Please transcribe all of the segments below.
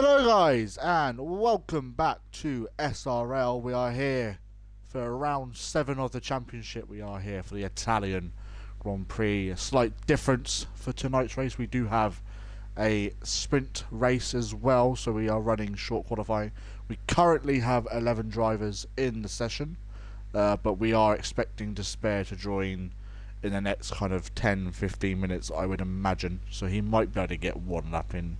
Hello guys and welcome back to SRL. We are here for round 7 of the championship. We are here for the Italian Grand Prix. A slight difference for tonight's race. We do have a sprint race as well, so we are running short qualifying. We currently have 11 drivers in the session, but we are expecting Despair to join in the next kind of 10-15 minutes, I would imagine. So he might be able to get one lap into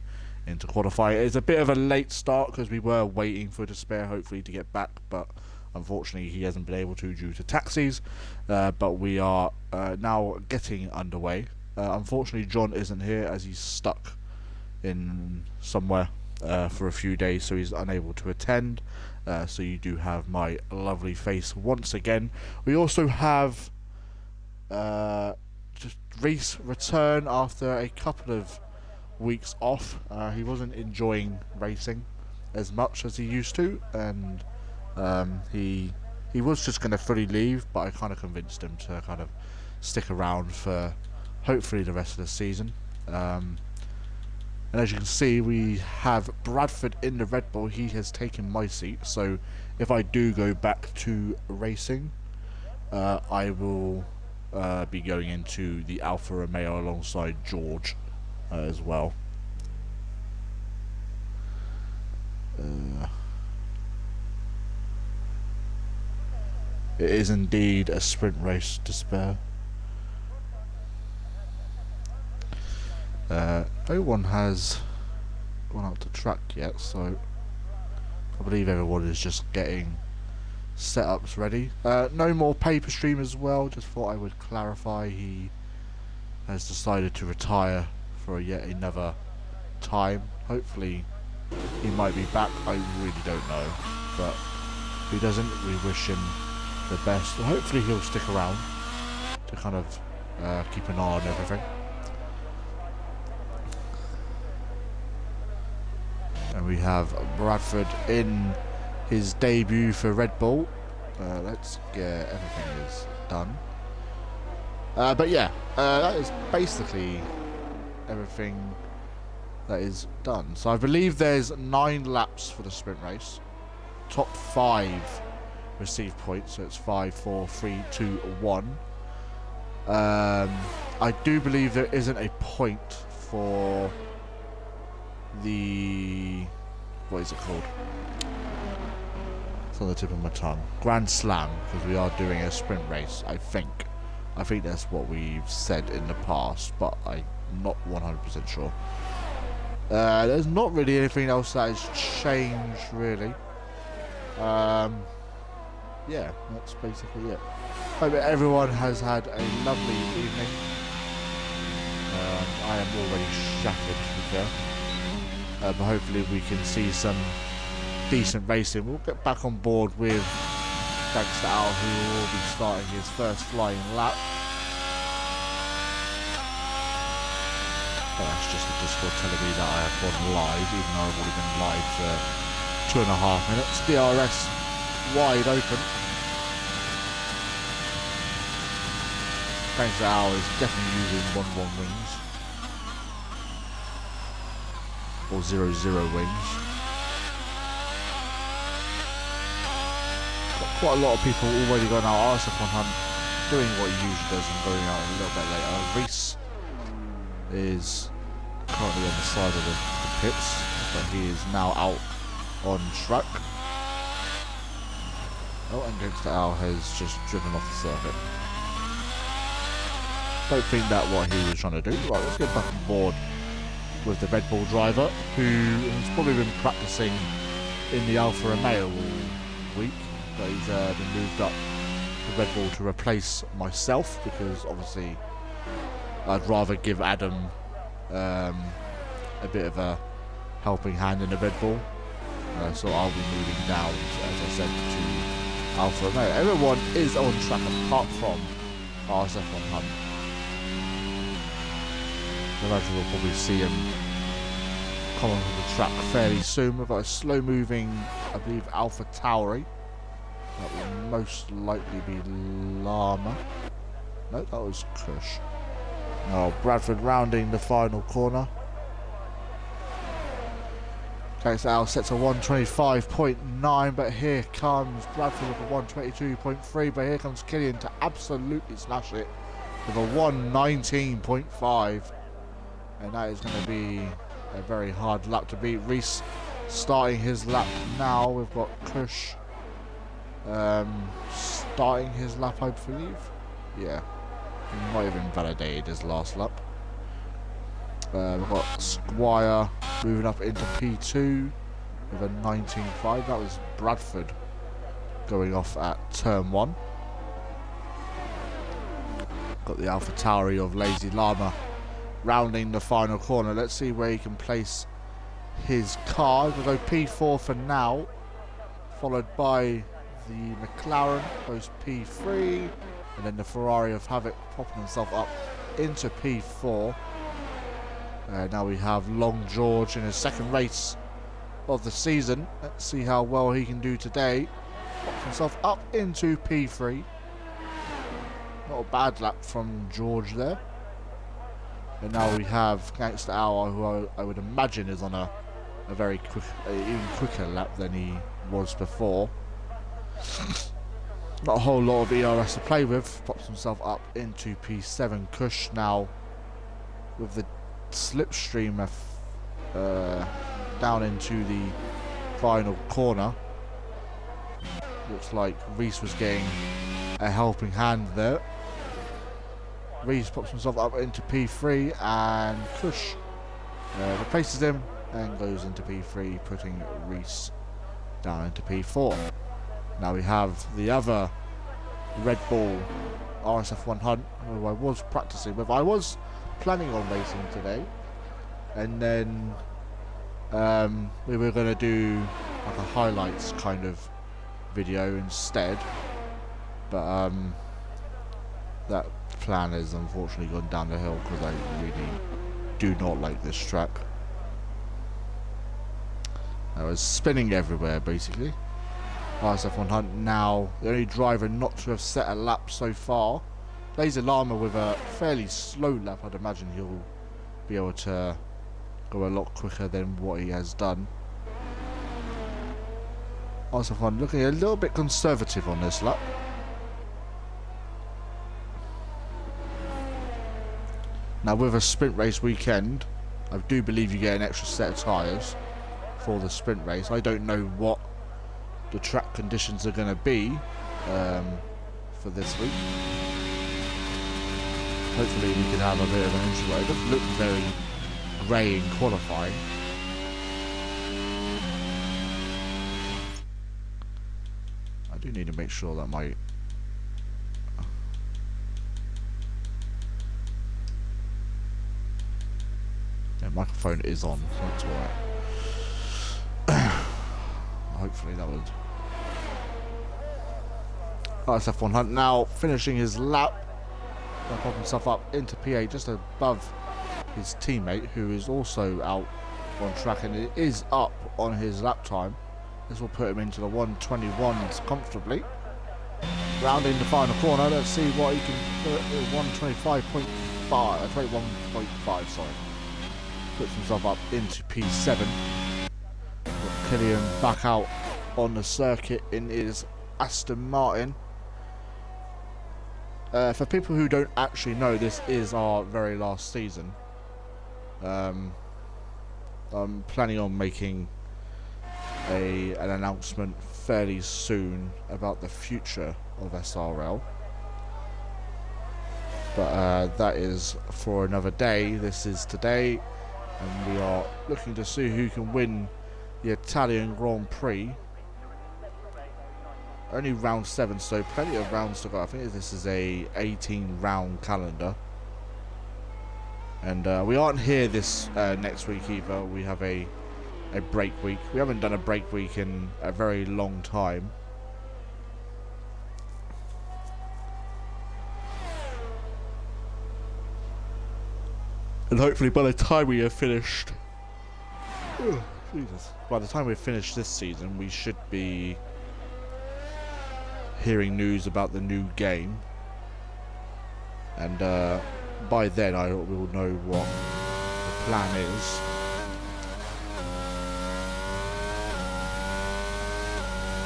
qualify. It's a bit of a late start because we were waiting for Despair hopefully to get back, but unfortunately he hasn't been able to due to taxis. But we are now getting underway. Unfortunately John isn't here as he's stuck in somewhere for a few days, so he's unable to attend. So you do have my lovely face once again. We also have just Reese return after a couple of weeks off. He wasn't enjoying racing as much as he used to, and he was just going to fully leave, but I kind of convinced him to kind of stick around for hopefully the rest of the season. And as you can see, we have Bradford in the Red Bull. He has taken my seat, so if I do go back to racing, I will be going into the Alfa Romeo alongside George as well. It is indeed a sprint race, Despair. No one has gone out to track yet, so I believe everyone is just getting setups ready. No more paper stream as well, just thought I would clarify. He has decided to retire for yet another time. Hopefully he might be back, I really don't know, but if he doesn't, we wish him the best. Hopefully he'll stick around to kind of keep an eye on everything. And we have Bradford in his debut for Red Bull. Let's get everything is done. But yeah, that is basically everything that is done. So I believe there's 9 laps for the sprint race. Top 5 receive points, so it's 5, 4, 3, 2, 1. I do believe there isn't a point for the, what is it called? It's on the tip of my tongue. Grand Slam, because we are doing a sprint race, I think. I think that's what we've said in the past, but I'm not 100% sure. There's not really anything else that has changed, really. Yeah, that's basically it. Hope everyone has had a lovely evening. I am already shattered, to be fair. But hopefully we can see some decent racing. We'll get back on board with thanks to Al, who will be starting his first flying lap. But that's just the Discord telling me that I have gone live, even though I've already been live for 2.5 minutes. DRS wide open. Thanks to Al is definitely using 1-1 wings. Or 0-0 wings. Got quite a lot of people already going out RSF on Hunt, doing what he usually does and going out a little bit later. Reese is currently on the side of the pits, but he is now out on track. Oh, and Gangster Al has just driven off the circuit. Don't think that's what he was trying to do. Right, let's get back on board with the Red Bull driver, who has probably been practicing in the Alfa Romeo all week, but he's been moved up to Red Bull to replace myself, because obviously I'd rather give Adam a bit of a helping hand in the Red Bull, so I'll be moving down, as I said, to Alfa Romeo. Everyone is on track apart from RSF on Hunt. I imagine we'll probably see him come onto the track fairly soon. We've got a slow moving, I believe, Alpha Tauri. That will most likely be Llama. No, that was Kush. Now Bradford rounding the final corner. Okay, so our sets a 125.9, but here comes Bradford with a 122.3, but here comes Killian to absolutely smash it with a 119.5. And that is going to be a very hard lap to beat. Reese starting his lap now. We've got Kush starting his lap, I believe. Yeah, he might have invalidated his last lap. We've got Squire moving up into P2 with a 19.5. That was Bradford going off at turn 1. Got the Alpha Tauri of Lazy Llama rounding the final corner. Let's see where he can place his car. We'll go P4 for now, followed by the McLaren goes P3, and then the Ferrari of Havoc popping himself up into P4. Now we have Long George in his second race of the season. Let's see how well he can do today. Pops himself up into P3. Not a bad lap from George there. And now we have Gangster Hour, who I would imagine is on a very quick, even quicker lap than he was before. Not a whole lot of ERS to play with. Pops himself up into P7. Kush now with the slipstream down into the final corner. Looks like Reese was getting a helping hand there. Reese pops himself up into P3 and Kush replaces him and goes into P3, putting Reese down into P4. Now we have the other Red Bull RSF 100 who I was practicing with. I was planning on racing today, and then we were going to do like a highlights kind of video instead, but that plan has unfortunately gone down the hill because I really do not like this track. I was spinning everywhere basically. RSF 100 now the only driver not to have set a lap so far. Laser Llama with a fairly slow lap. I'd imagine he'll be able to go a lot quicker than what he has done. RSF 100 looking a little bit conservative on this lap. Now with a sprint race weekend, I do believe you get an extra set of tyres for the sprint race. I don't know what the track conditions are going to be for this week. Hopefully we can have a bit of an intro. It doesn't look very grey in qualifying. I do need to make sure that my microphone is on, so that's alright. Hopefully that would. RSF 100 now finishing his lap. Gonna pop himself up into PA just above his teammate, who is also out on track, and it is up on his lap time. This will put him into the 121s comfortably. Rounding the final corner, let's see what he can put. 125.5, 21.5, sorry. Puts himself up into P7. Got Killian back out on the circuit in his Aston Martin. For people who don't actually know, this is our very last season. I'm planning on making an announcement fairly soon about the future of SRL. But that is for another day. This is today, and we are looking to see who can win the Italian Grand Prix. Only round 7, so plenty of rounds to go. I think this is a 18 round calendar, and we aren't here this next week either. We have a break week. We haven't done a break week in a very long time. And hopefully by the time we have finished by the time we've finished this season, we should be hearing news about the new game, and by then I will know what the plan is.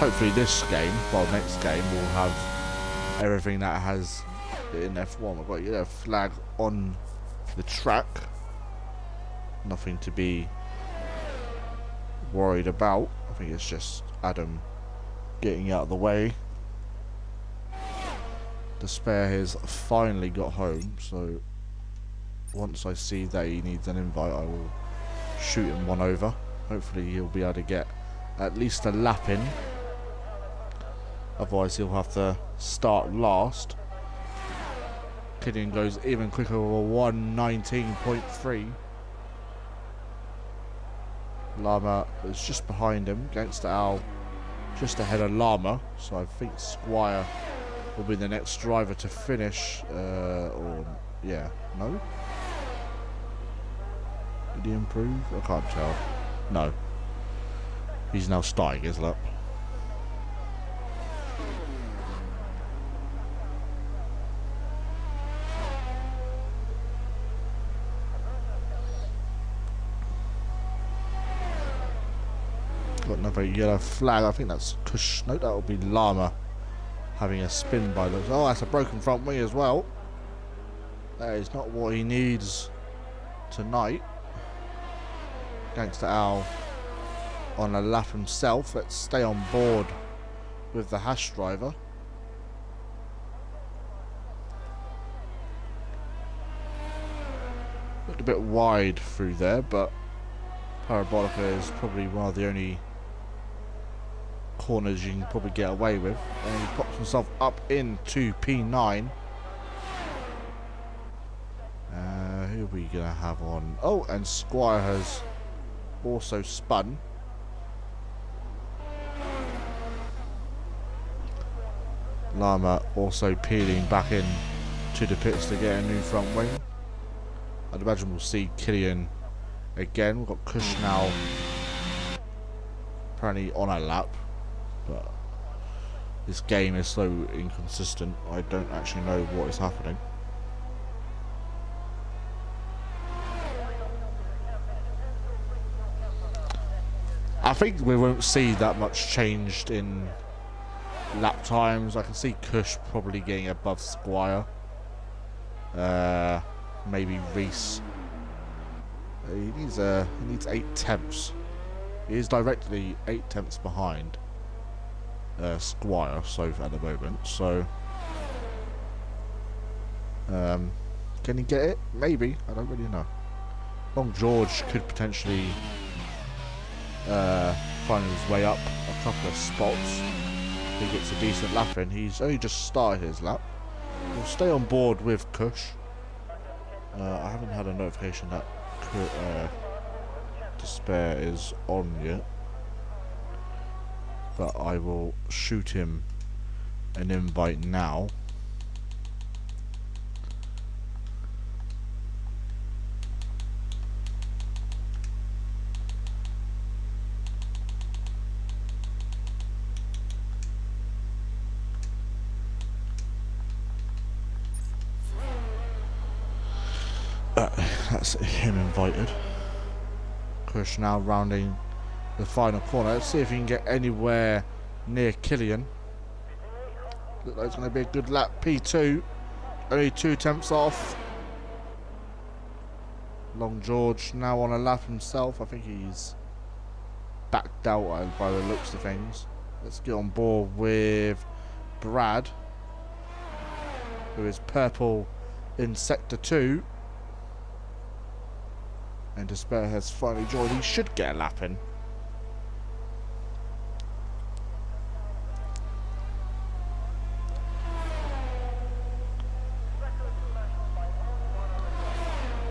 hopefully this game, well, next game, will have everything that has in F1. We've got a yellow flag on the track. Nothing to be worried about. I think it's just Adam getting out of the way. Despair has finally got home, so once I see that he needs an invite, I will shoot him one over. Hopefully he'll be able to get at least a lap in. Otherwise he'll have to start last. Killian goes even quicker with a 1:19.3. Llama is just behind him. Gangster Al just ahead of Llama. So I think Squire will be the next driver to finish. Or yeah, no? Did he improve? I can't tell. No. He's now starting his lap. Got another yellow flag. I think that's Kush. No, that'll be Llama having a spin by those. Oh, that's a broken front wing as well. That is not what he needs tonight. Gangster Al on a lap himself. Let's stay on board with the Hash driver. Looked a bit wide through there, but Parabolica is probably one of the only corners you can probably get away with. And he pops himself up into P9. Who are we going to have on? Oh, and Squire has also spun. Llama also peeling back in to the pits to get a new front wing. I'd imagine we'll see Killian again. We've got Kush now apparently on a lap, but this game is so inconsistent, I don't actually know what is happening. I think we won't see that much changed in lap times. I can see Kush probably getting above Squire. Maybe Reese. He needs 8 tenths. He is directly 8 tenths behind Squire so at the moment. So can he get it? Maybe. I don't really know. Long George could potentially find his way up a couple of spots. He gets a decent lap in. He's only just started his lap. We'll stay on board with Kush. I haven't had a notification that Despair is on yet, but I will shoot him an invite now. That's him invited. Kush now rounding the final corner. Let's see if he can get anywhere near Killian. Looks like it's going to be a good lap. P2. Only 2 tenths off. Long George now on a lap himself. I think he's backed out by the looks of things. Let's get on board with Brad, who is purple in Sector 2. And Despair has finally joined. He should get a lap in.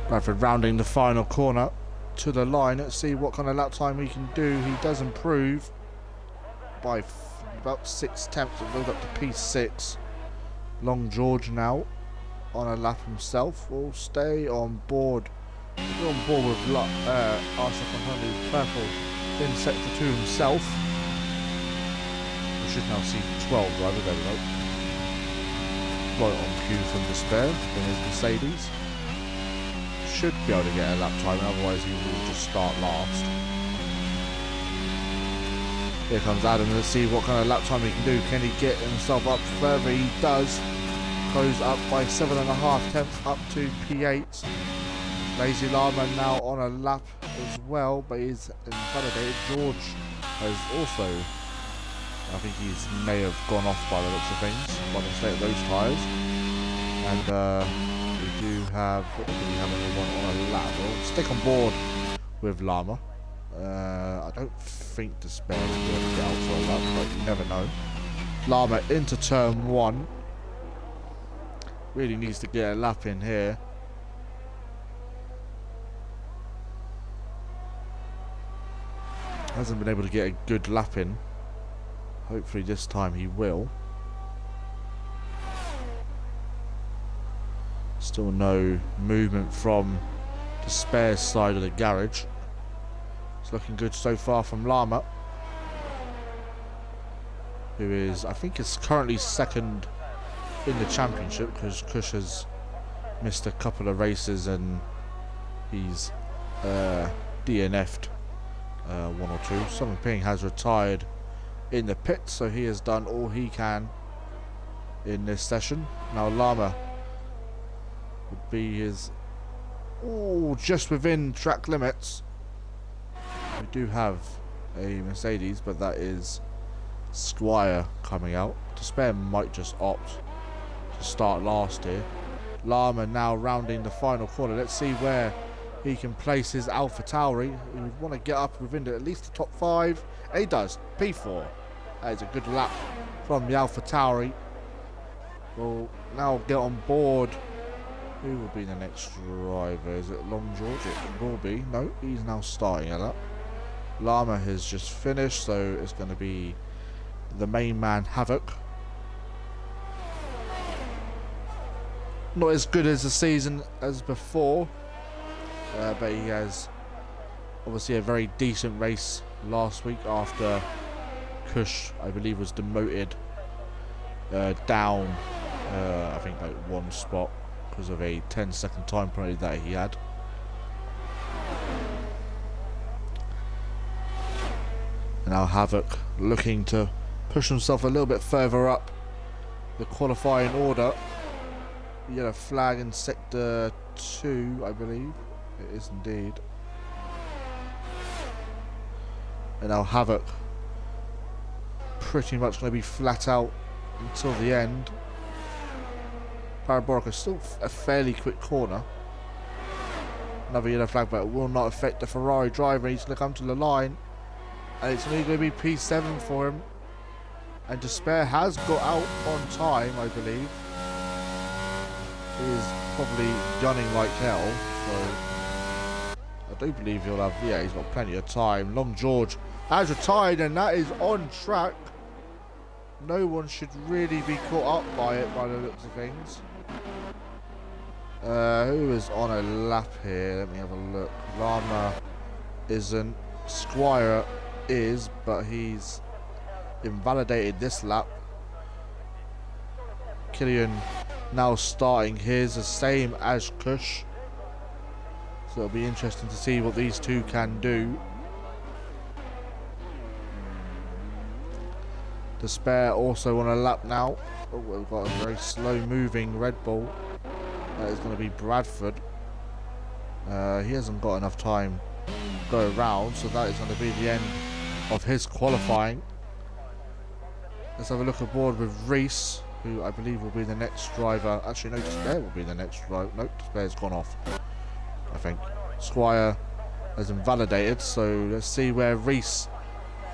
Bradford rounding the final corner to the line. Let's see what kind of lap time he can do. He does improve by about 6 tenths. It goes up to P6. Long George now on a lap himself. Will stay on board. We're on board with R700 purple in Sector 2 himself. We should now see 12 driver. There we go. Right on cue from Despair in his Mercedes. Should be able to get a lap time, otherwise he will just start last. Here comes Adam. Let's see what kind of lap time he can do. Can he get himself up further? He does. Goes up by 7.5 tenths up to P8. Lazy Llama now on a lap as well, but he's invalidated. George has also, I think he's may have gone off by the looks of things, by the state of those tyres. And we do have, what do we have anyone on a lap? We'll stick on board with Llama. I don't think Despair will be able to get out for a lap, but you never know. Llama into turn 1. Really needs to get a lap in here. Hasn't been able to get a good lap in. Hopefully this time he will. Still no movement from Despair's side of the garage. It's looking good so far from Llama, who is, I think, is currently second in the championship, because Kush has missed a couple of races and he's DNF'd one or two. Summer Ping has retired in the pit, so he has done all he can in this session. Now Llama would be his just within track limits. We do have a Mercedes, but that is Squire coming out. Despair might just opt to start last here. Llama now rounding the final corner. Let's see where he can place his Alpha Tauri. He would want to get up within at least the top 5. And he does. P4. That is a good lap from the Alpha Tauri. We'll now get on board. Who will be the next driver? Is it Long George? It will be. No, he's now starting a lap. Llama has just finished, so it's going to be the main man, Havoc. Not as good as the season as before, but he has obviously a very decent race last week after Kush, I believe, was demoted down, I think, like 1 spot because of a 10-second time penalty that he had. And now Havoc looking to push himself a little bit further up the qualifying order. He had a flag in sector 2, I believe. It is indeed. And now Havoc pretty much going to be flat out until the end. Parabolic is still a fairly quick corner. Another yellow flag, but it will not affect the Ferrari driver. He's going to come to the line, and it's only going to be P7 for him. And Despair has got out on time, I believe. He is probably gunning like hell, so I do believe he'll have, yeah, he's got plenty of time. Long George has retired, and that is on track. No one should really be caught up by it by the looks of things. Who is on a lap here? Let me have a look. Llama isn't. Squire is, but he's invalidated this lap. Killian now starting his, the same as Kush. So it'll be interesting to see what these two can do. Despair also on a lap now. Oh, we've got a very slow moving Red Bull. That is going to be Bradford. He hasn't got enough time to go around, so that is going to be the end of his qualifying. Let's have a look aboard with Reese, who I believe will be the next driver. Actually, no, Despair will be the next driver. Nope, Despair's gone off, I think. Squire has invalidated, so let's see where Reese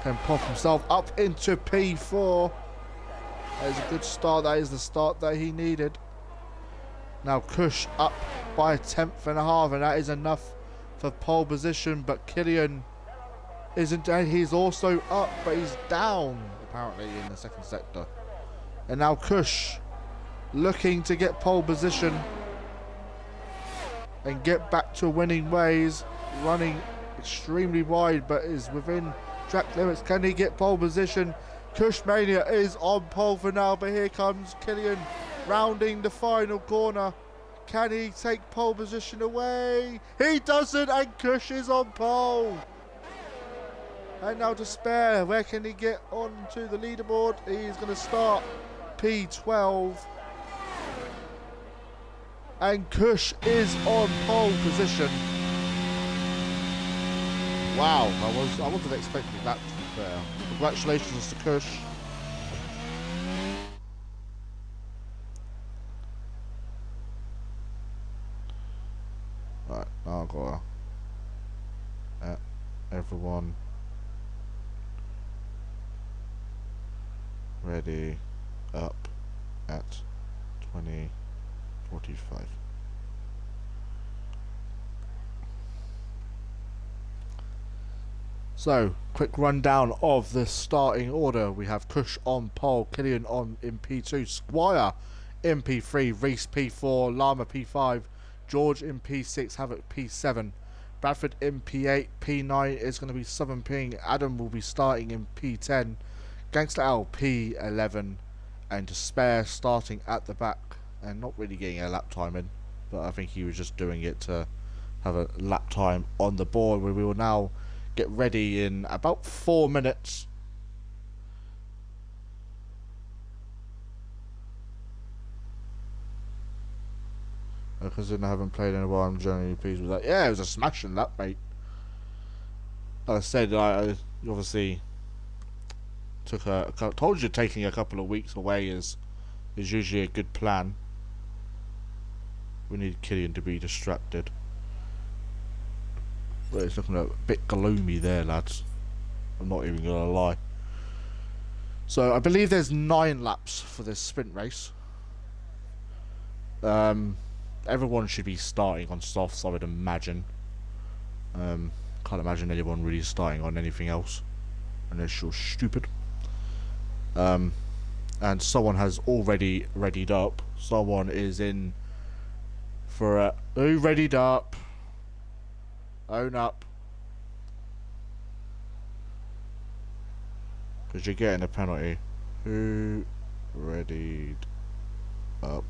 can pop himself up into P4. That is a good start. That is the start that he needed. Now Kush up by 1/10.5, and that is enough for pole position. But Killian isn't, and he's also up, but he's down apparently in the second sector. And now Kush looking to get pole position and get back to winning ways, running extremely wide, but is within track limits. Can he get pole position? Kush Mania is on pole for now, but here comes Killian rounding the final corner. Can he take pole position away? He doesn't, and Kush is on pole. And now Despair. Where can he get onto the leaderboard? He's going to start P12. And Kush is on pole position. Wow, I wasn't expecting that, to be fair. Congratulations to Kush. Right, now I've got everyone ready up at 20:45. So, quick rundown of the starting order. We have Kush on pole, Killian in P2, Squire in P3, Reese P4, Llama P5, George in P6, Havoc P7, Bradford in P8, P9 is going to be Southern Ping, Adam will be starting in P10, Gangster L P11, and Despair starting at the back and not really getting a lap time in, but I think he was just doing it to have a lap time on the board, where we will now get ready in about 4 minutes. Because I haven't played in a while, I'm generally pleased with that. Yeah, it was a smashing lap, mate. Like I said, I obviously told you taking a couple of weeks away is usually a good plan. We need Killian to be distracted. But it's looking a bit gloomy there, lads. I'm not even gonna lie. So I believe there's 9 laps for this sprint race. Everyone should be starting on softs, I would imagine. Can't imagine anyone really starting on anything else unless you're stupid. And someone has already readied up. Someone is in for a... Who readied up? Own up. Because you're getting a penalty. Who readied up?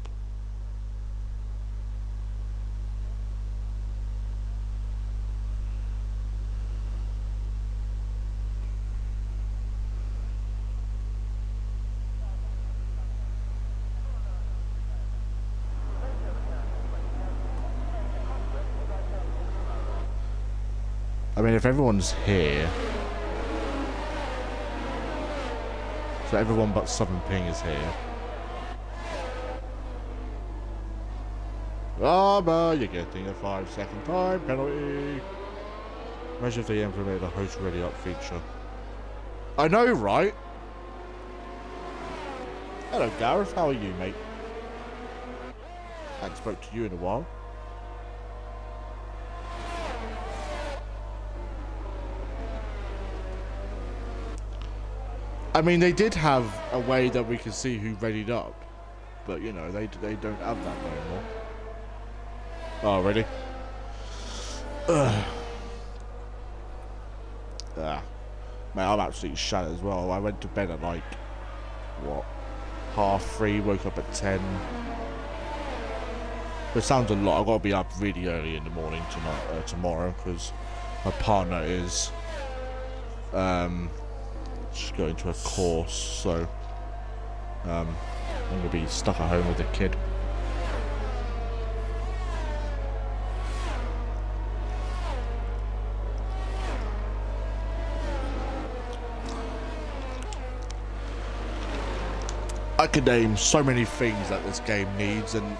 I mean, if everyone's here, so everyone but Southern Ping is here. But you're getting a 5-second time penalty. Imagine if they implemented a host ready up feature. I know, right? Hello, Gareth. How are you, mate? I haven't spoke to you in a while. I mean, they did have a way that we could see who readied up, but you know, they don't have that anymore. Oh, ready? Man, I'm absolutely shattered as well. I went to bed at like, what, 3:30, woke up at 10. It sounds a lot. I've got to be up really early in the morning tomorrow, because my partner is just going to a course, so I'm going to be stuck at home with the kid. I could name so many things that this game needs, and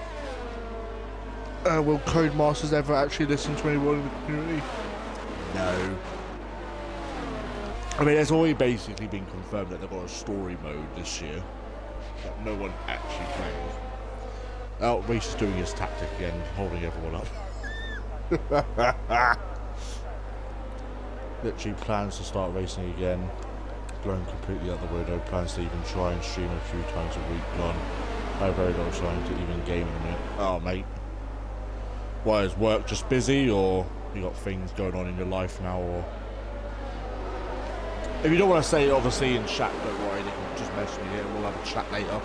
will Codemasters ever actually listen to anyone in the community? No. I mean, it's already basically been confirmed that they've got a story mode this year that no one actually plays. Oh, Reese is doing his tactic again, holding everyone up. Literally plans to start racing again. Blown completely out the window. Plans to even try and stream a few times a week. Gone. I very long trying to even game in a minute. Oh, mate. Why, is work just busy, or you got things going on in your life now, or... If you don't want to say it, obviously, in chat, don't worry, they can just message me here, we'll have a chat later.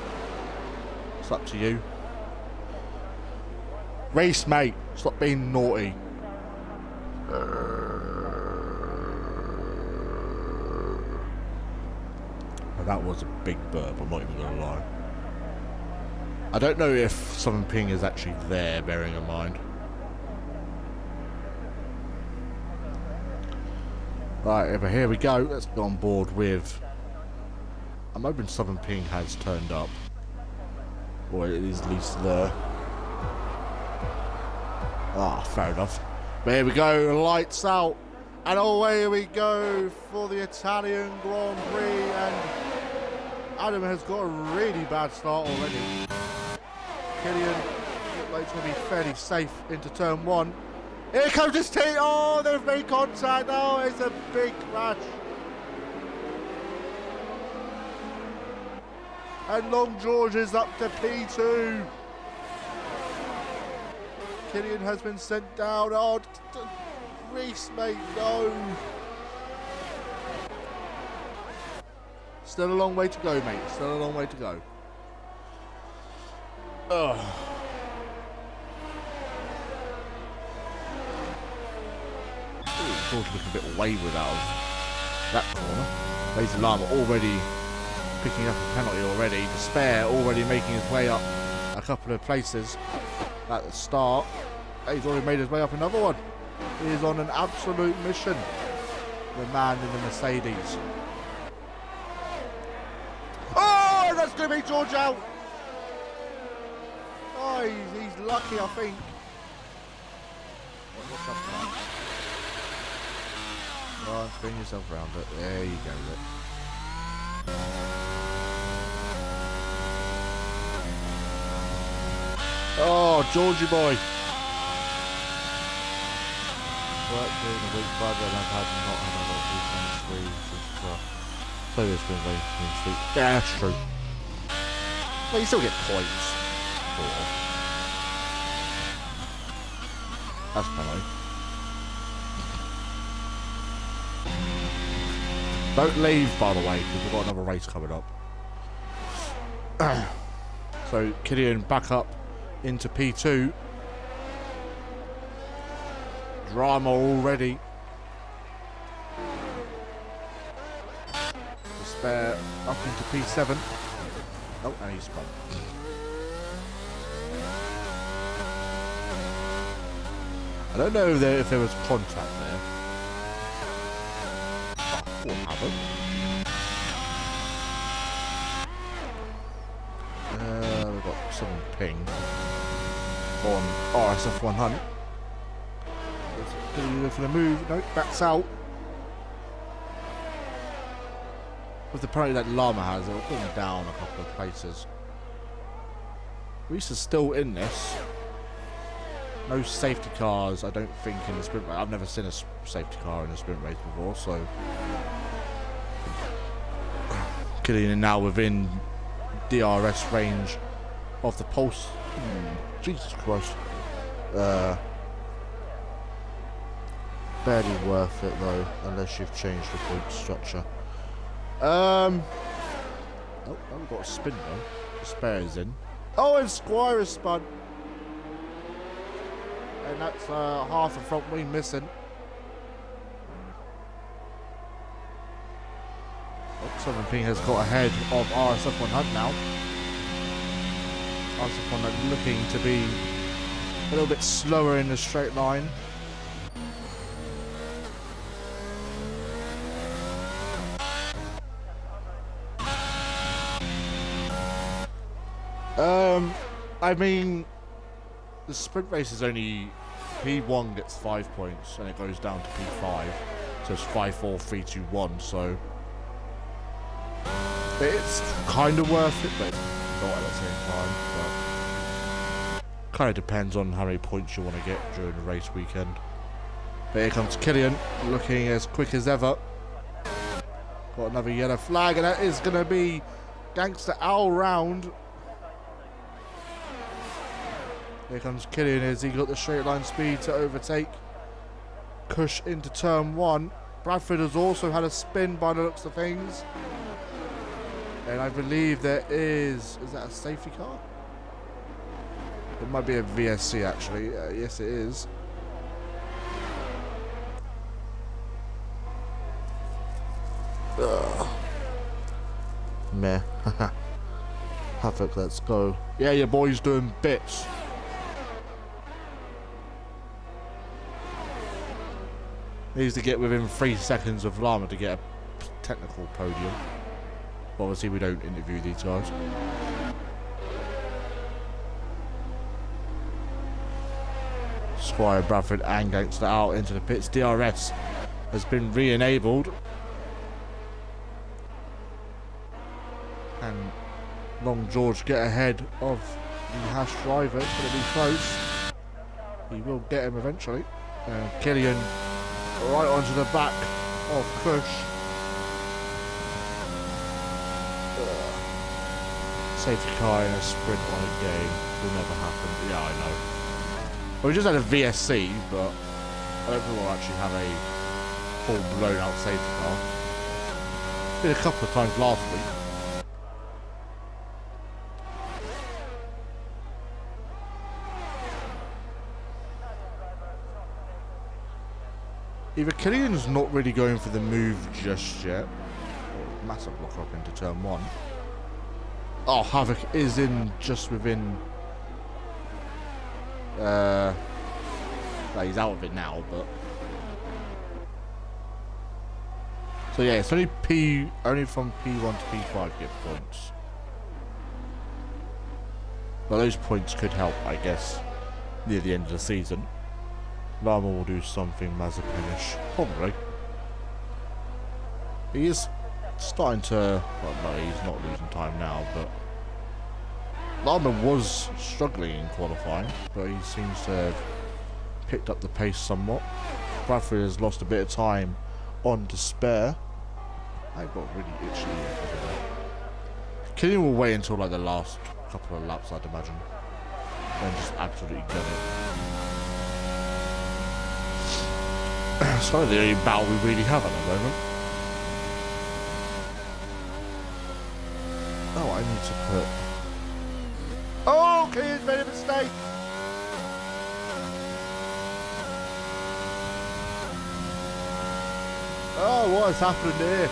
It's up to you. Race, mate, stop being naughty. But that was a big burp, I'm not even going to lie. I don't know if Southern Ping is actually there, bearing in mind. Right, but here we go. Let's get on board with... I'm hoping Southern Ping has turned up. Or it is at least there. Ah, fair enough. But here we go, lights out. And away we go for the Italian Grand Prix. And Adam has got a really bad start already. Killian looks like it's going to be fairly safe into turn one. Here comes this team. Oh, they've made contact. Oh, it's a big crash. And Long George is up to P2. Killian has been sent down. Oh, Reese, mate, no. Still a long way to go, mate. Still a long way to go. Ugh. George looking a bit wayward out of that corner. Lazy Lama already picking up a penalty already. Despair already making his way up a couple of places at the start. He's already made his way up another one. He is on an absolute mission. The man in the Mercedes. Oh, that's going to be George out. Oh, he's lucky, I think. What's up, man? Oh, spin yourself around it. There you go, Rick. Oh, Georgie boy. Work during the week, but I've had not had a lot of weekends free. So it's been very sweet. Yeah, that's true. Well, you still get points. Sort of. That's penalty. Don't leave, by the way, because we've got another race coming up. So, Killian back up into P2. Drama already. Despair up into P7. Oh, and he's spun. I don't know if there was contact there. What happened? We've got some ping on RSF 100. For the move, no, that's out. With the penalty that Lama has, it'll put him down a couple of places. Reese is still in this. No safety cars, I don't think, in the sprint race. I've never seen a safety car in a sprint race before, so. Killian now within DRS range of the pulse. Jesus Christ. Barely worth it though, unless you've changed the point structure. Oh, we've got a spin though. The spare is in. Oh, and Squire is spun. And that's half the front wing missing. Oh, Southern Ping has got ahead of RSF 100 now. RSF 100 looking to be a little bit slower in the straight line. I mean, the sprint race is only P1 gets 5 points and it goes down to P5, so it's 5, 4, 3, 2, 1. So it's kind of worth it, but it's not at the same time. But kind of depends on how many points you want to get during the race weekend. But here comes Killian, looking as quick as ever. Got another yellow flag, and that is going to be Gangster all round. Here comes Killian as he got the straight line speed to overtake Kush into turn one. Bradford has also had a spin by the looks of things. And I believe there is that a safety car? It might be a VSC actually. Yes it is. Meh. Havoc, let's go. Yeah, your boy's doing bits. Needs to get within 3 seconds of Llama to get a technical podium. But obviously we don't interview these guys. Squire, Bradford and Gangster out into the pits. DRS has been re-enabled. And Long George get ahead of the Haas driver. It's going to be close. He will get him eventually. Killian right onto the back of Kush. Safety car in a sprint on a game will never happen. Yeah, I know. Well, we just had a VSC, but I don't think we'll actually have a full blown out safety car. Did a couple of times last week. Either Killian's not really going for the move just yet. Oh, massive block up into turn 1. Oh, Havoc is in just within... well, he's out of it now, but... So yeah, it's only from P1 to P5 get points. But those points could help, I guess, near the end of the season. Lama will do something Mazepinish, probably. He is starting to... Well, no, he's not losing time now, but... Lama was struggling in qualifying, but he seems to have picked up the pace somewhat. Bradford has lost a bit of time on to spare. I got really itchy. Killian will wait until like the last couple of laps, I'd imagine. Then just absolutely gun it. It's kind of the only battle we really have at the moment. Oh, I need to put... Oh, okay, he's made a mistake! Oh, what is happening here?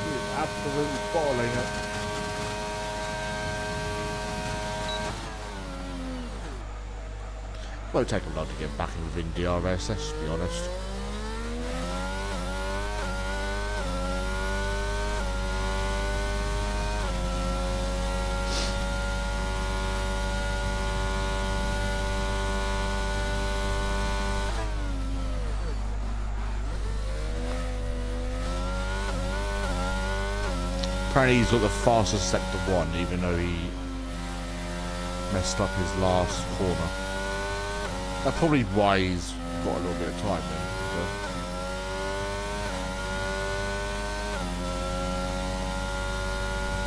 He's absolutely bottling it. Won't take a lot to get back within DRS, let's be honest. Apparently he's got the fastest sector 1, even though he messed up his last corner. That's probably why he's got a little bit of time then.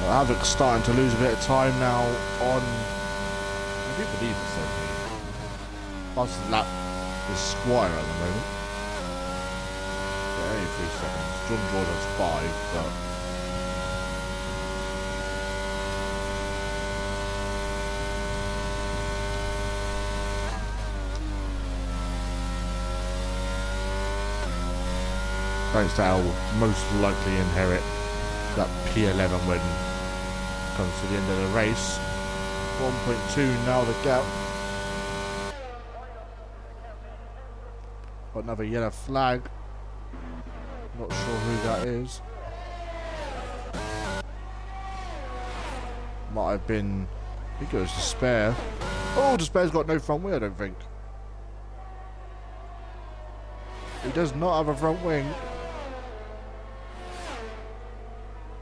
Well, Havoc's starting to lose a bit of time now on... I do believe it's 17. Fastest lap is Squire at the moment. Yeah, only 3 seconds. John George has 5, but... Thanks to Al, will most likely inherit that P11 when it comes to the end of the race. 1.2 now the gap. Got another yellow flag. Not sure who that is. Might have been... I think it was Despair. Oh, Despair's got no front wing, I don't think. He does not have a front wing.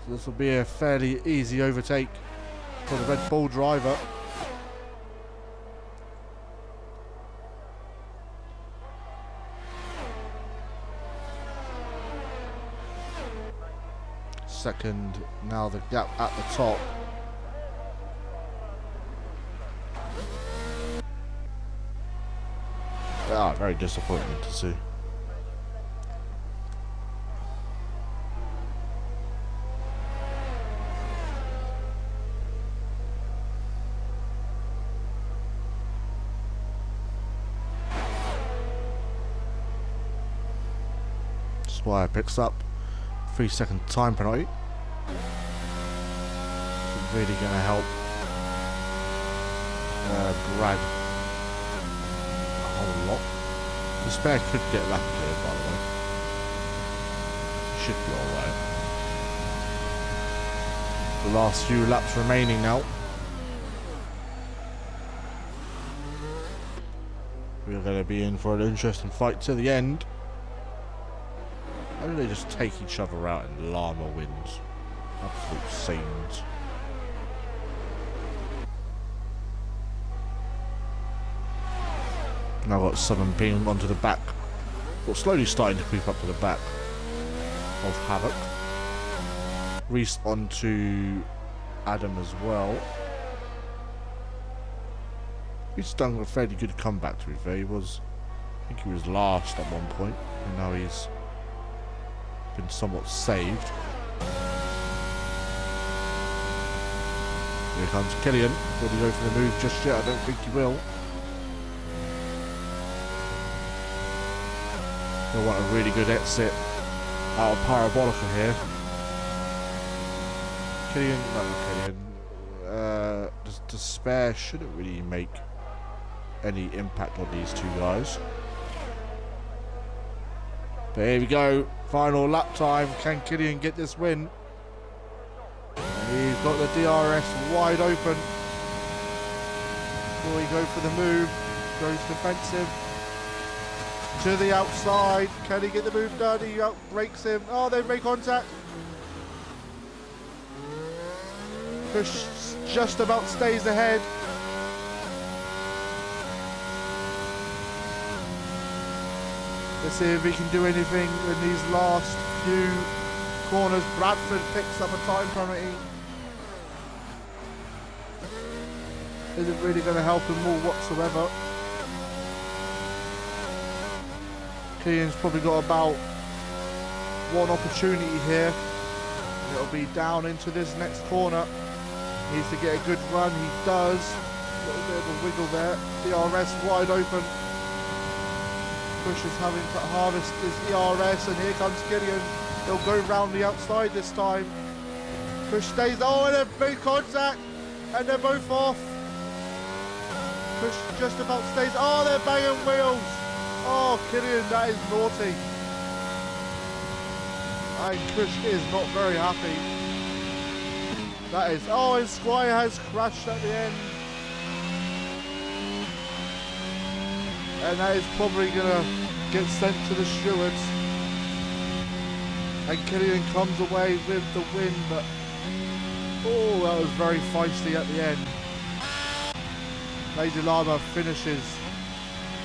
So this will be a fairly easy overtake for the Red Bull driver. Second, now the gap at the top. Ah, very disappointing to see. Squire picks up 3-second time penalty. really going to help Brad a whole lot. The spare could get lap clear, by the way. Should be alright. The last few laps remaining now. We're going to be in for an interesting fight to the end. How do they just take each other out and Llama wins? Absolute scenes. Now got Southern Beam onto the back. Well, slowly starting to creep up to the back of Havoc. Reese onto Adam as well. He's done a fairly good comeback, to be fair. He was, I think he was last at one point, and now he's been somewhat saved. Here comes Killian. Will he go for the move just yet? I don't think he will. He'll want a really good exit out of Parabolica here. Killian, the spare shouldn't really make any impact on these two guys. But here we go, final lap time. Can Killian get this win? And he's got the DRS wide open. Before he goes for the move, goes defensive. To the outside, can he get the move done? He outbrakes him. Oh, they've made contact. Push just about stays ahead. Let's see if he can do anything in these last few corners. Bradford picks up a time penalty. Isn't really going to help him more whatsoever. Killian's probably got about one opportunity here. It'll be down into this next corner. Needs to get a good run. He does. A little bit of a wiggle there. DRS wide open. Push is having to harvest his ERS, and here comes Killian. He'll go round the outside this time. Push stays. Oh, and they've made contact, and they're both off. Push just about stays. Oh, they're banging wheels. Oh, Killian, that is naughty. And Kush is not very happy. That is, oh, and Squire has crashed at the end. And that is probably going to get sent to the stewards. And Killian comes away with the win, but oh, that was very feisty at the end. Lady Llama finishes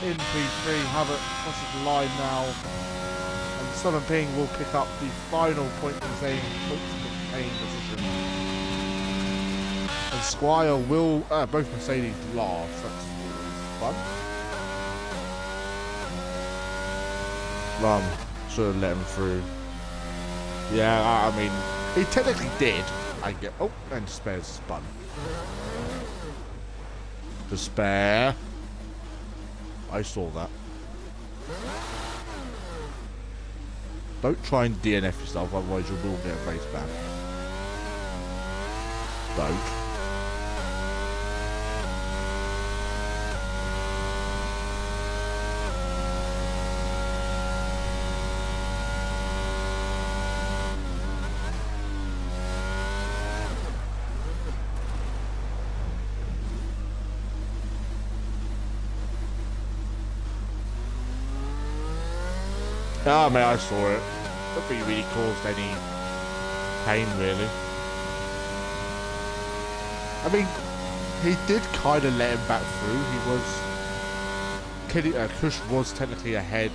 in P3. Havoc crosses the line now. And Southern Ping will pick up the final point contained position. And Squire will, both Mercedes last. That's fun. Should have let him through. Yeah, I mean, he technically did. I get. Oh, and Despair's spun. Despair. I saw that. Don't try and DNF yourself, otherwise you will get a race ban. Don't. Ah, man, I saw it. I don't think it really caused any pain, really. I mean, he did kind of let him back through. He was... Kush was technically ahead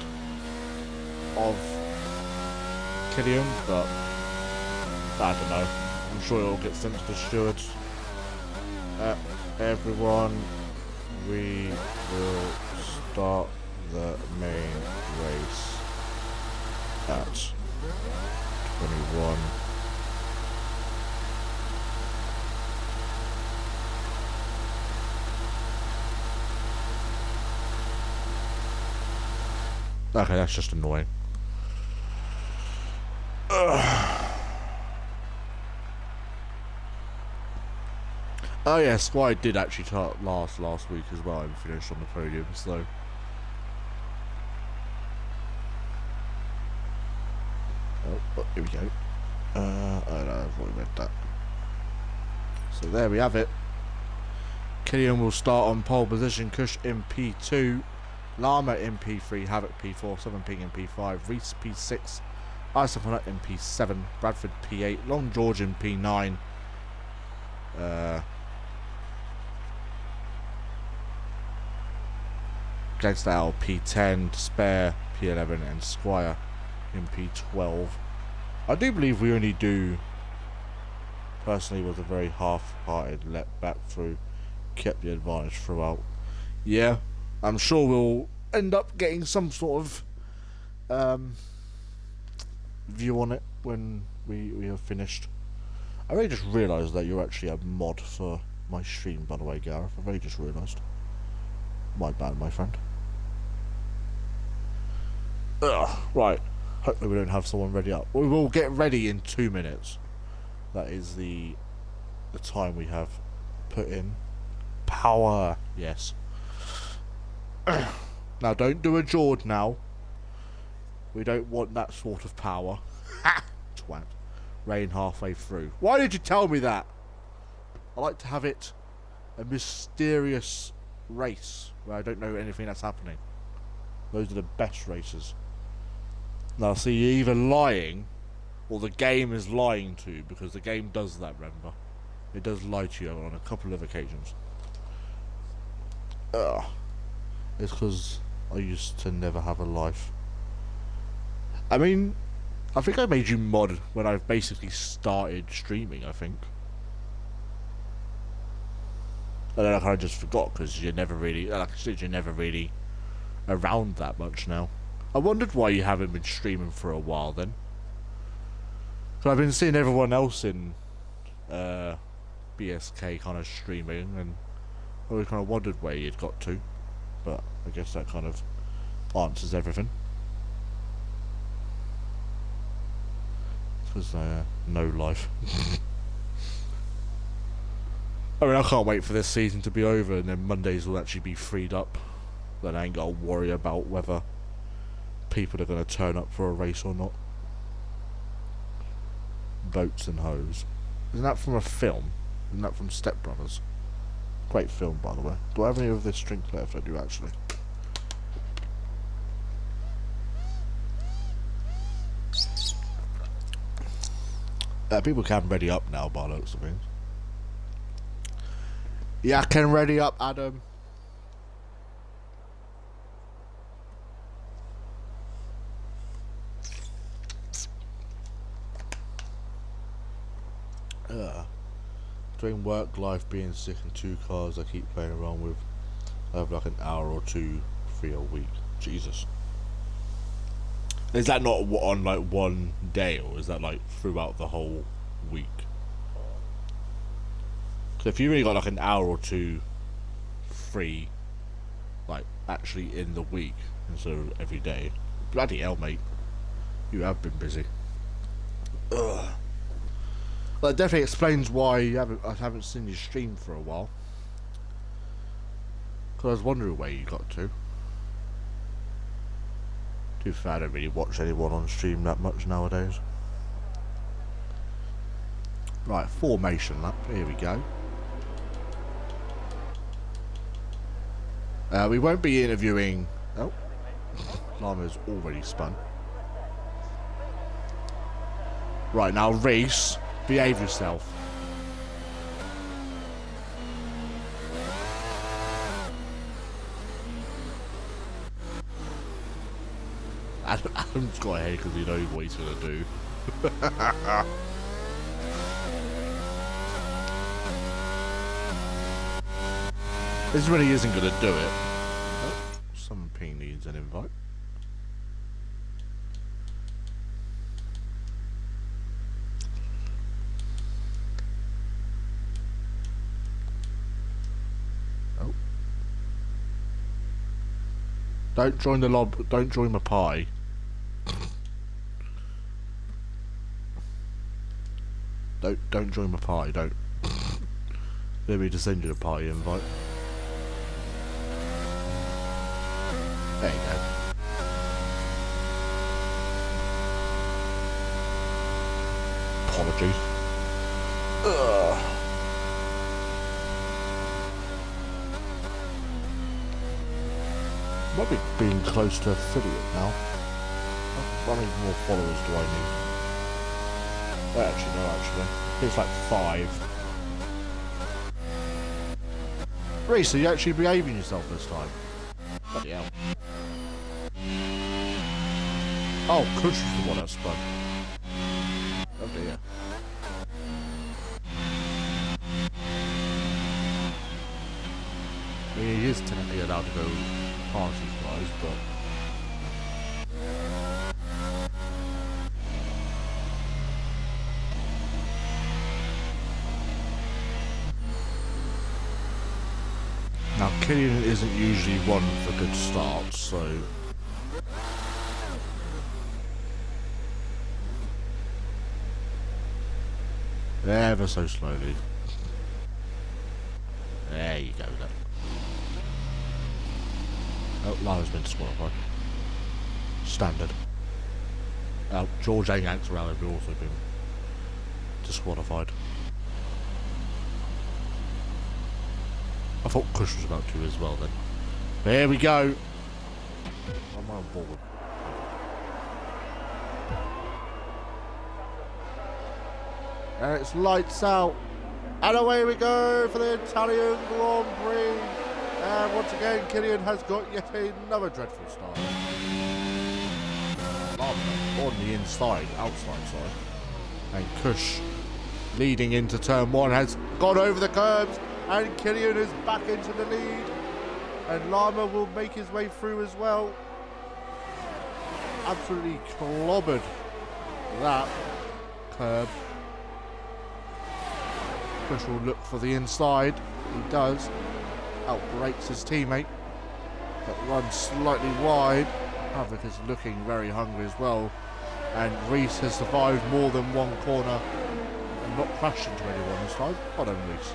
of Killian, but I don't know. I'm sure it'll get sent to the stewards. Everyone, we will start the main race at 21. Okay, that's just annoying. Oh yeah, Squire did actually start last week as well and finished on the podium, so... Oh, here we go. Oh no, I've already read that. So there we have it. Killian will start on pole position, Kush in P2, Lama in P3, Havoc P4, Southern Ping in P5, Reese P6, Isophonet in P7, Bradford P8, Long George in P9, Gangsta L P10, Spare P11 and Squire in P12. I do believe we only do, personally was a very half-hearted let back through, kept the advantage throughout. Yeah, I'm sure we'll end up getting some sort of view on it when we have finished. I really just realised that you're actually a mod for my stream, by the way, Gareth. I really just realised. My bad, my friend. Ugh, right. Hopefully we don't have someone ready up. We will get ready in 2 minutes. That is the time we have put in. Power, yes. Now don't do a Jord now. We don't want that sort of power. Ha! Twat. Rain halfway through. Why did you tell me that? I like to have it a mysterious race where I don't know anything that's happening. Those are the best races. Now see, you're either lying or the game is lying to you, because the game does that, remember. It does lie to you on a couple of occasions. It's because I used to never have a life. I mean, I think I made you mod when I basically started streaming, I think. And then I kind of just forgot, because you're never really, like I said, you're never really around that much now. I wondered why you haven't been streaming for a while then. So I've been seeing everyone else in BSK kind of streaming, and I always kind of wondered where you'd got to. But I guess that kind of answers everything. Because no life. I mean, I can't wait for this season to be over, and then Mondays will actually be freed up. Then I ain't got to worry about whether people are going to turn up for a race or not. Boats and Hoes. Isn't that from a film? Isn't that from Step Brothers? Great film, by the way. Do I have any of this drink left? I do, actually. People can ready up now, by the looks of things. Yeah, I can ready up, Adam. Between work, life, being sick, and 2 cars I keep playing around with, I have like an hour or 2 free a week. Jesus. Is that not on like one day, or is that like throughout the whole week? So if you really got like an hour or 2 free, like actually in the week instead of every day, bloody hell, mate, you have been busy. Ugh. Well, it definitely explains why I haven't seen you stream for a while. Because I was wondering where you got to. Too fair, I don't really watch anyone on stream that much nowadays. Right, formation lap, here we go. We won't be interviewing... Oh, Llama's already spun. Right, now Reese, behave yourself. Adam's got ahead because he knows what he's going to do. This really isn't going to do it. Oh, some P needs an invite. Oh. Don't join the lob. Don't join my pie. Don't join my pie. Don't. Let me just send you the party invite. There you go. Apologies. Ugh. Might be being close to affiliate now. How many more followers do I need? Actually, no, actually. It's like 5. Reese, are you actually behaving yourself this time? Bloody hell. Oh, Kush is the one that spun. Oh dear. I mean, he is technically allowed to go past these guys, but... Now, Killian isn't usually one for good starts, so... Ever so slowly. There you go, then. Oh, Lara's been disqualified. Standard. Oh, George and SRL have also been disqualified. I thought Kush was about to as well then. There we go. I'm on board. And it's lights out. And away we go for the Italian Grand Prix. And once again, Killian has got yet another dreadful start. On the inside, outside side. And Kush, leading into turn 1, has gone over the curbs. And Killian is back into the lead. And Lama will make his way through as well. Absolutely clobbered that curb. Kush will look for the inside. He does. Outbreaks his teammate. But runs slightly wide. Havoc is looking very hungry as well. And Reese has survived more than one corner. And not crashed into anyone this time. Well done, Reese.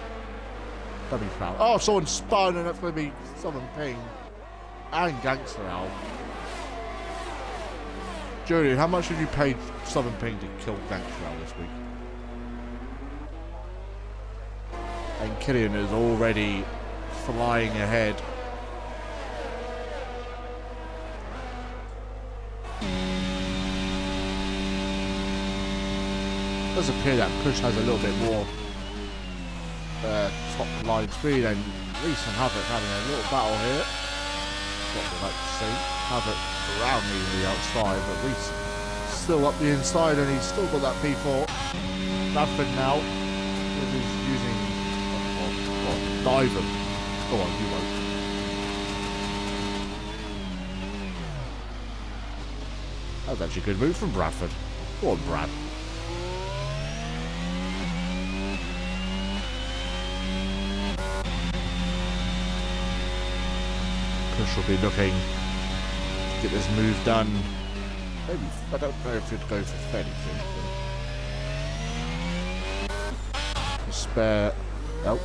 Don't be proud. Oh, someone spun, and that's going to be Southern Ping and Gangster Al. Julian, how much have you paid Southern Ping to kill Gangster Al this week? And Killian is already flying ahead. It does appear that Kush has a little bit more top line speed, and Reese and Havoc having a little battle here. What we'd like to see. Havoc around the outside, but Reese still up the inside, and he's still got that P4. Bradford now is using diver. Go on, you won't. That was actually a good move from Bradford. Go on, Brad. Kush will be looking to get this move done. Maybe, I don't know if he'd go for anything. A spare. Oh.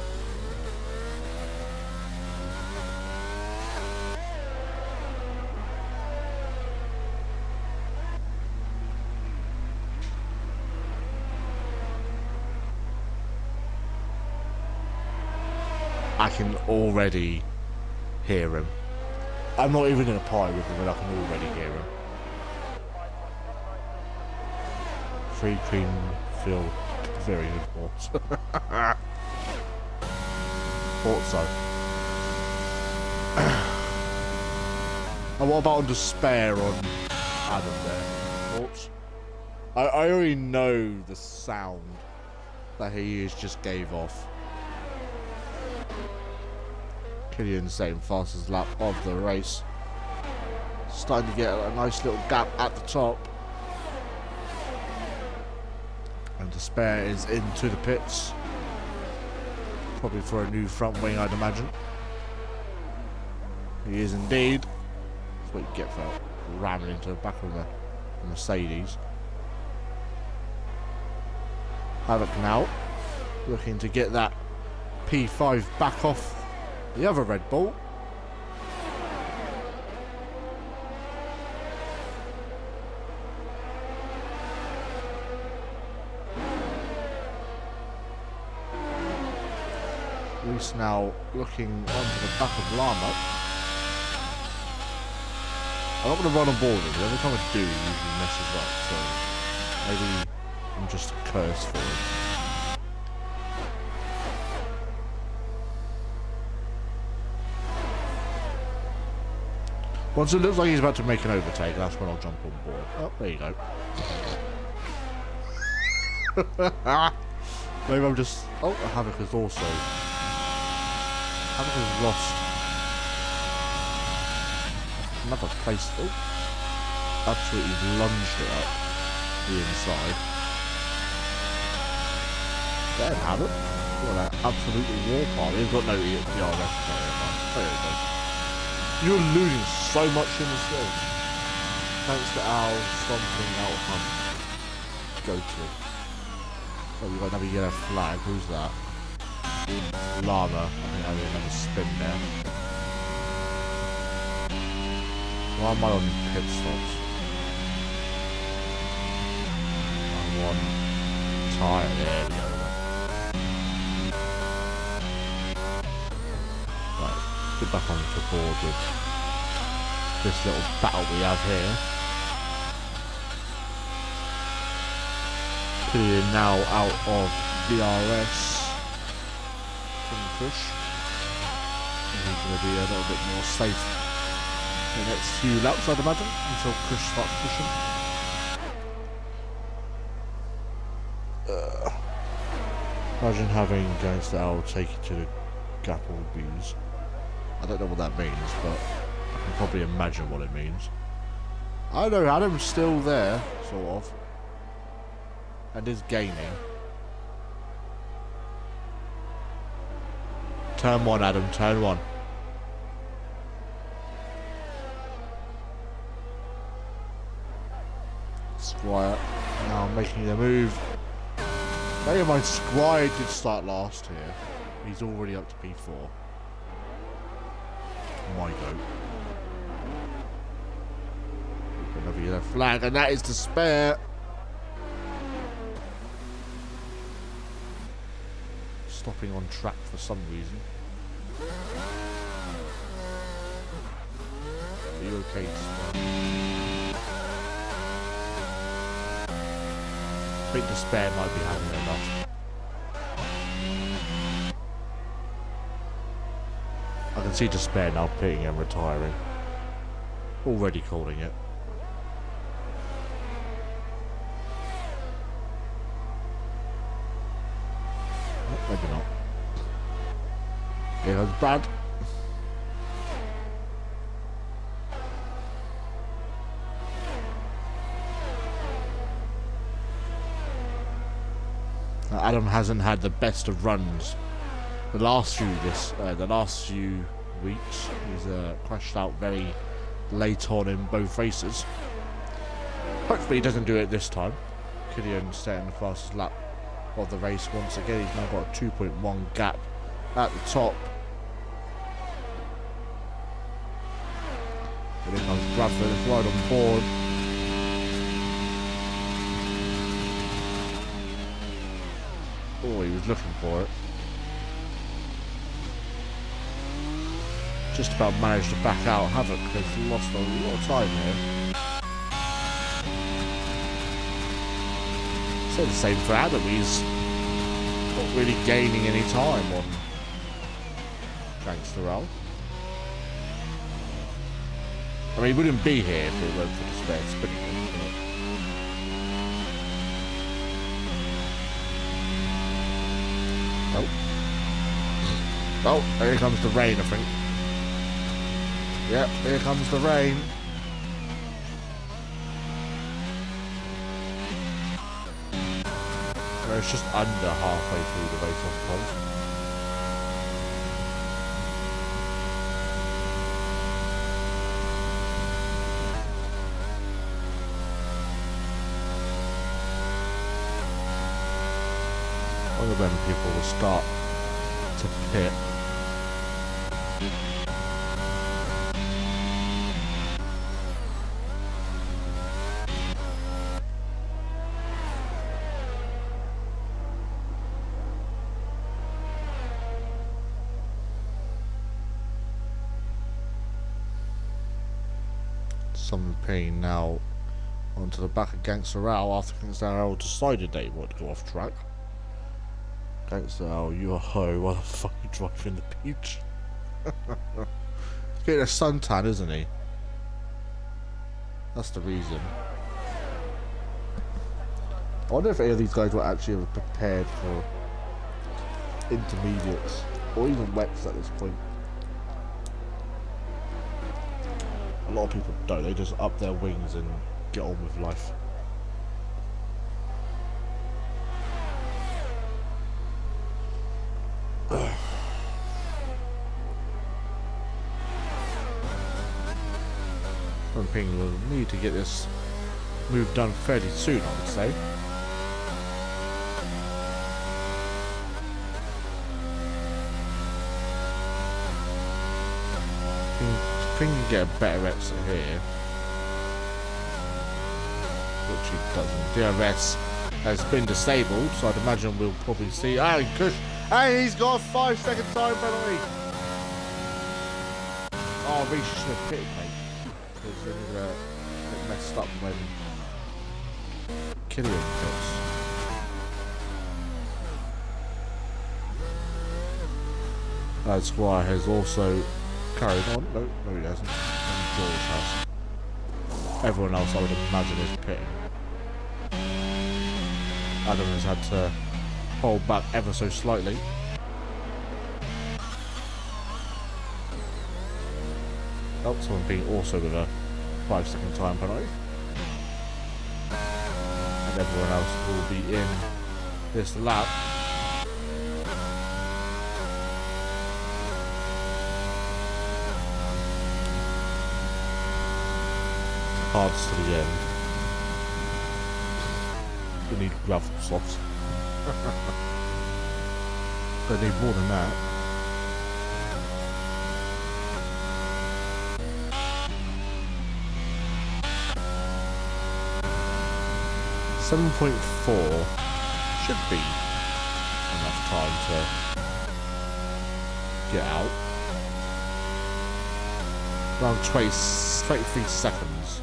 I can already hear him. I'm not even in a pie with him, and I can already hear him. Free cream feel very good horse. Thought so. And what about on despair on Adam there? Thoughts? I already know the sound that he just gave off. Killian same fastest lap of the race. Starting to get a nice little gap at the top. And Despair is into the pits. Probably for a new front wing, I'd imagine. He is indeed. That's what you get for ramming into the back of the Mercedes. Havoc now looking to get that P5 back off the other Red Bull. Reese now looking onto the back of Llama. I'm not going to run on board with it. Every time I do, it usually messes up. So maybe I'm just a curse for it. Once it looks like he's about to make an overtake, that's when I'll jump on board. Oh, there you go. Maybe I'm just... Oh, Havoc has also... Havoc has lost another place. Oh, absolutely lunged it up the inside. There, Havoc. Look at that, absolutely war party. He's got no DRS. There it goes. You're losing so much in the skills. Thanks to Al stomping out hunt. Go to. Oh, we've got another yellow flag. Who's that? Llama. I think I did another spin there. Why am I on pit stops? I'm on tyre. There we go. Right, let's get back onto board with this little battle we have here. Killian now out of DRS. Push. And he's going to be a little bit more safe in the next few laps, I'd imagine, until Chris starts pushing. Imagine having against L take it to the gap or views. I don't know what that means, but I can probably imagine what it means. I know Adam's still there, sort of, and is gaining. Turn one, Adam, turn one. Squire now making the move. Bear in mind, Squire did start last here. He's already up to P4. My go. Another yellow flag, and that is to spare. Stopping on track for some reason. Are you okay? I think Despair might be having enough. I can see Despair now pitting and retiring. Already calling it. Maybe not. Here goes Brad. Adam hasn't had the best of runs the last few weeks. He's crashed out very late on in both races. Hopefully he doesn't do it this time. Killian setting the fastest lap of the race once again. He's now got a 2.1 gap at the top. And then comes Bradford, is right on board. Oh, he was looking for it. Just about managed to back out. Havoc has lost a lot of time here. Say the same for Adam. He's not really gaining any time on SRL. I mean, he wouldn't be here if it weren't for the spare spinning. Oh. Oh, here comes the rain, I think. Yep, here comes the rain. Well, it's just under halfway through the race, I suppose. When people will start to pit. Some pain now onto the back of Gangster Al after Gangster Al decided they would go off track. Gangster Al, you a hoe, why the fuck are you driving the beach? He's getting a suntan, isn't he? That's the reason. I wonder if any of these guys were actually prepared for intermediates or even wets at this point. A lot of people don't, they just up their wings and get on with life. I'm thinking we'll need to get this move done fairly soon, I would say. I think we can get a better exit here. Which he doesn't. DRS has been disabled, so I'd imagine we'll probably see. Oh, Kush! Hey, he's got a 5-second time penalty! Oh, Reece should have pitted, mate. Because it was a bit messed up when Killian pits. Squire has also carried on. No, he hasn't. And George has. Everyone else, I would imagine, is pitting. Adam has had to hold back ever so slightly. Oh, someone being also with a 5-second time penalty. And everyone else will be in this lap. Hards to the end. We need glove softs. They need more than that. .4 should be enough time to get out. Around 23 seconds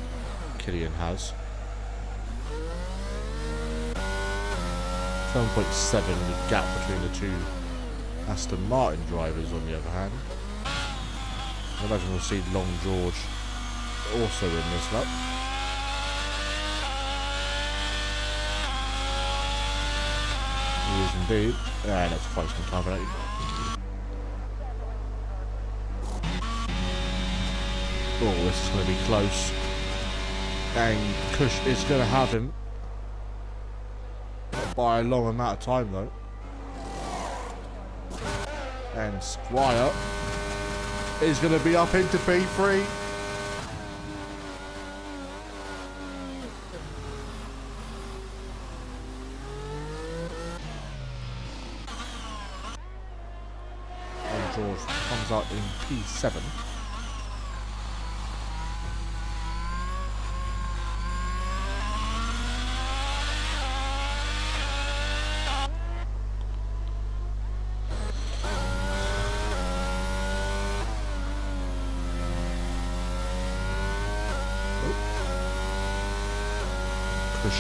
Killian has. 7.7, the gap between the two Aston Martin drivers on the other hand. I imagine we'll see Long George also in this lap. He is indeed. And that's quite some time for that. Oh, this is going to be close. And Kush is going to have him. Not by a long amount of time though. And Squire is going to be up into P3. And George comes out in P7.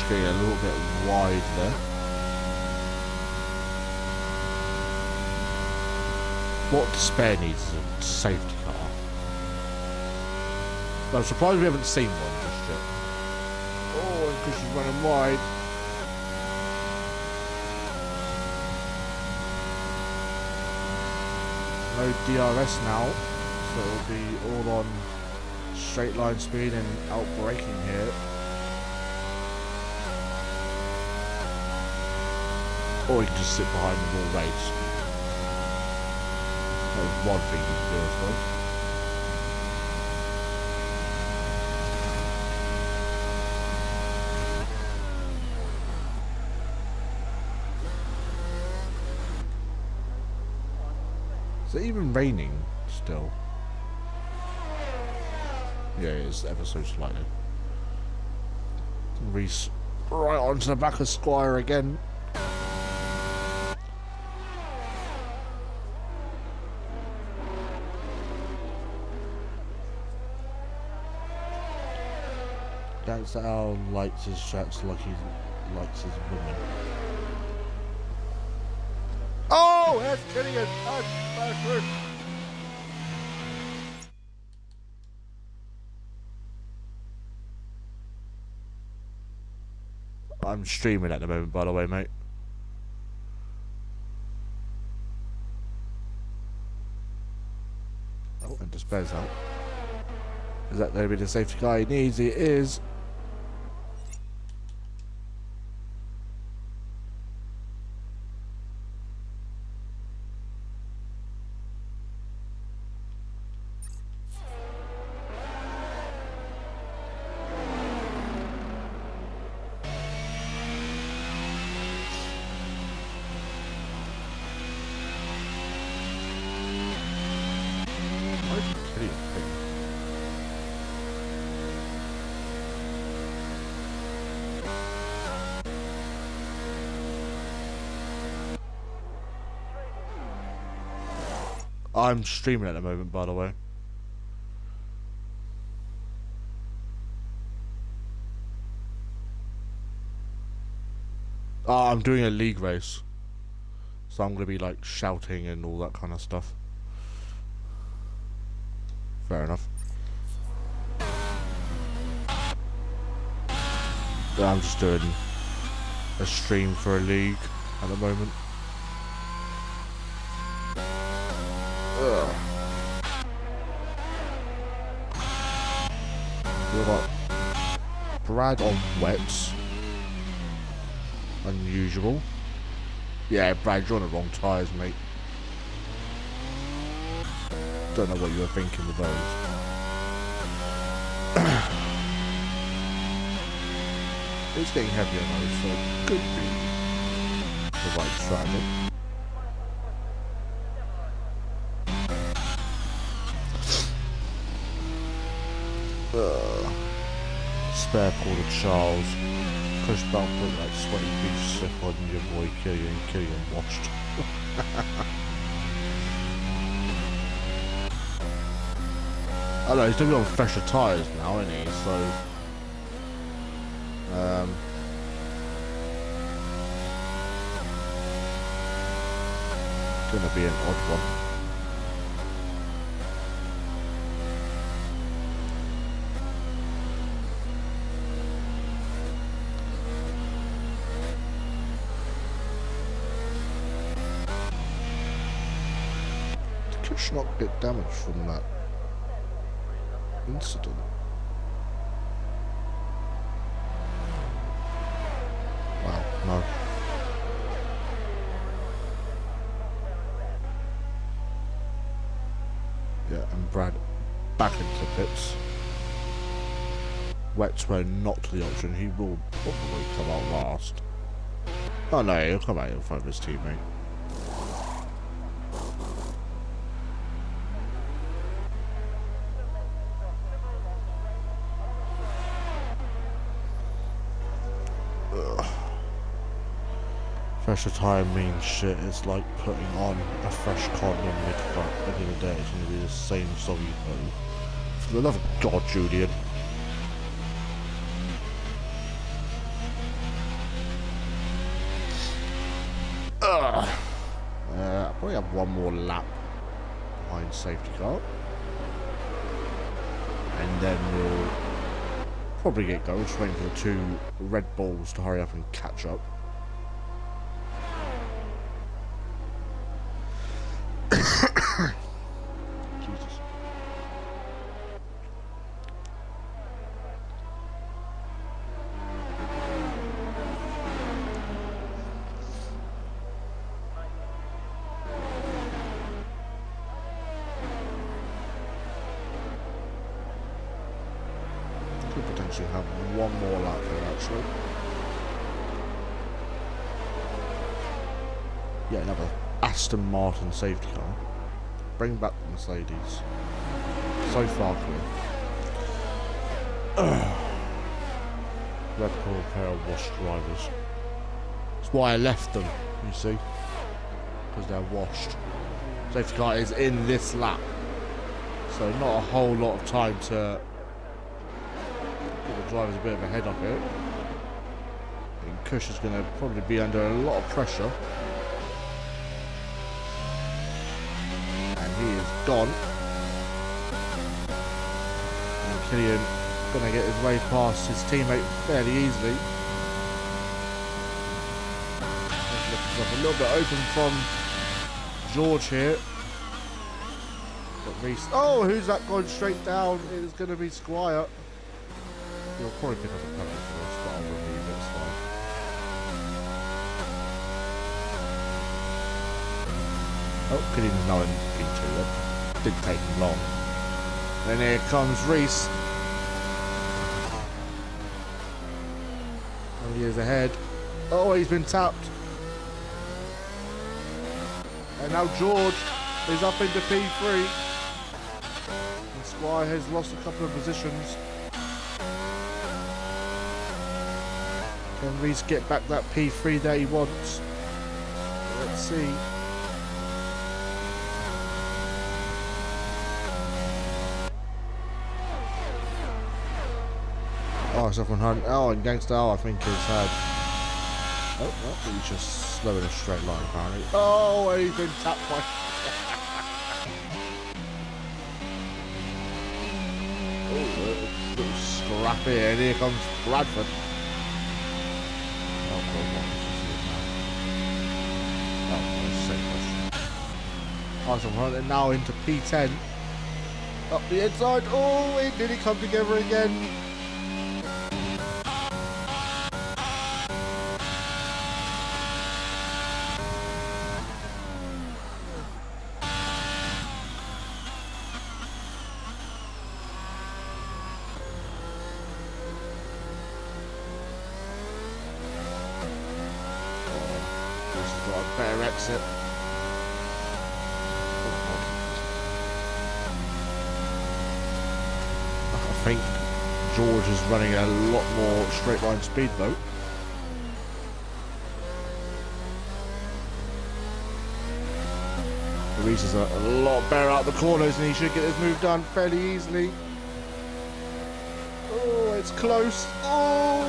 Getting a little bit wide there. What Despair needs is a safety car. I'm surprised we haven't seen one just yet. Oh, because she's running wide. No DRS now, so it'll be all on straight line speed and out braking here. Or you can just sit behind the wall race. That was one thing you can do, I suppose. even raining still? Yeah, it is ever so slightly. Reese right onto the back of Squire again. That's how likes his shots like he likes his women. Oh, that's Killian! That's good. I'm streaming at the moment, by the way, mate. Oh, and Despair's out. Is that going to be the safety car he needs? It is. I'm streaming at the moment, by the way. I'm doing a league race, so I'm going to be like shouting and all that kind of stuff. Fair enough. I'm just doing a stream for a league at the moment. Ugh. We've got Brad on wets. Unusual. Yeah, Brad, you're on the wrong tyres, mate. Don't know what you were thinking with those. It's getting heavier though, so it could be the right strategy. Spare Paul to Charles. Push belt put like sweaty beef slip on your boy Killian watched. I don't know, he's gonna be on fresher tyres now, isn't he? So gonna be an odd one. Not get damaged from that incident. Wow, no. Yeah, and Brad back into the pits. Wets were not the option. He will probably come out last. Oh no, he'll come out in front of his teammate. Fresher tyre means shit. It's like putting on a fresh cotton on mid-front. At the end of the day, it's going to be the same soggy hole. For the love of God, Julian. I'll probably have one more lap behind safety car. And then we'll probably get going. Just waiting for the two Red Bulls to hurry up and catch up. Jesus. Could potentially have one more lap there, actually. Yeah, another Aston Martin safety car. bring back the Mercedes. So far clear. Red Bull pair of washed drivers. That's why I left them, you see. Because they're washed. Safety car is in this lap. So not a whole lot of time to give the drivers a bit of a head up here. And Kush is going to probably be under a lot of pressure. And he is gone. And Killian going to get his way past his teammate fairly easily. He's left himself a little bit open from George here. But Reese, oh, who's that going straight down? It is going to be Squire. He'll probably pick up a penalty for this, but I'll remove it, it's fine. Oh, Killian's now in P2. That didn't take him long. Then here comes Reese. And he is ahead. Oh, he's been tapped. And now George is up into P3. And Squire has lost a couple of positions. Can Reese get back that P3 that he wants? Let's see. Oh, Stefan Hunt. Oh, and Gangster L, I think, has had. Oh, he's just slow in a straight line, apparently. Oh, and he's been tapped by. Oh, a little scrappy, and here comes Bradford. Oh, God, what is this now? Oh, that's the same question. Oh, Stefan Hunt, and now into P10. Up the inside. Oh, it did it come together again? Better exit. I think George is running a lot more straight line speed though. Reese is a lot better out the corners and he should get this move done fairly easily. Oh, it's close. Oh!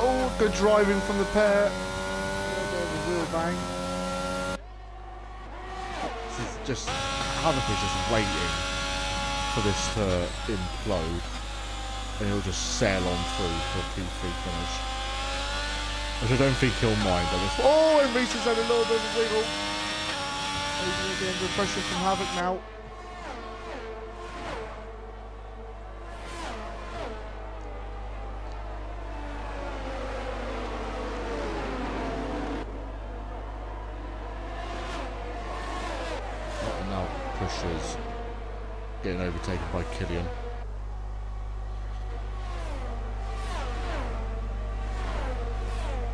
Oh, good driving from the pair. A little bit of a wheel bang. This is just, Havoc is just waiting for this to implode. And he'll just sail on through for a P3 finish. Which I don't think he'll mind. Oh, and Reese has had a little bit of a wiggle. He's going to be under pressure from Havoc now. Pushes getting overtaken by Killian.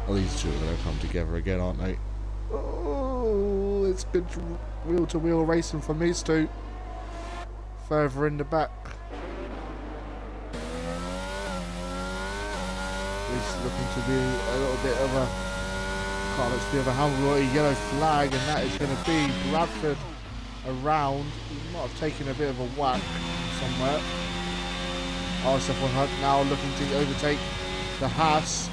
Well, these two are going to come together again, aren't they? Oh, it's good wheel-to-wheel racing from these two. Further in the back. He's looking to be a little bit of a... Can't look to be of a handle, a yellow flag, and that is going to be Bradford around. He might have taken a bit of a whack somewhere. Oh, Stefan Hunt now looking to overtake the Haas.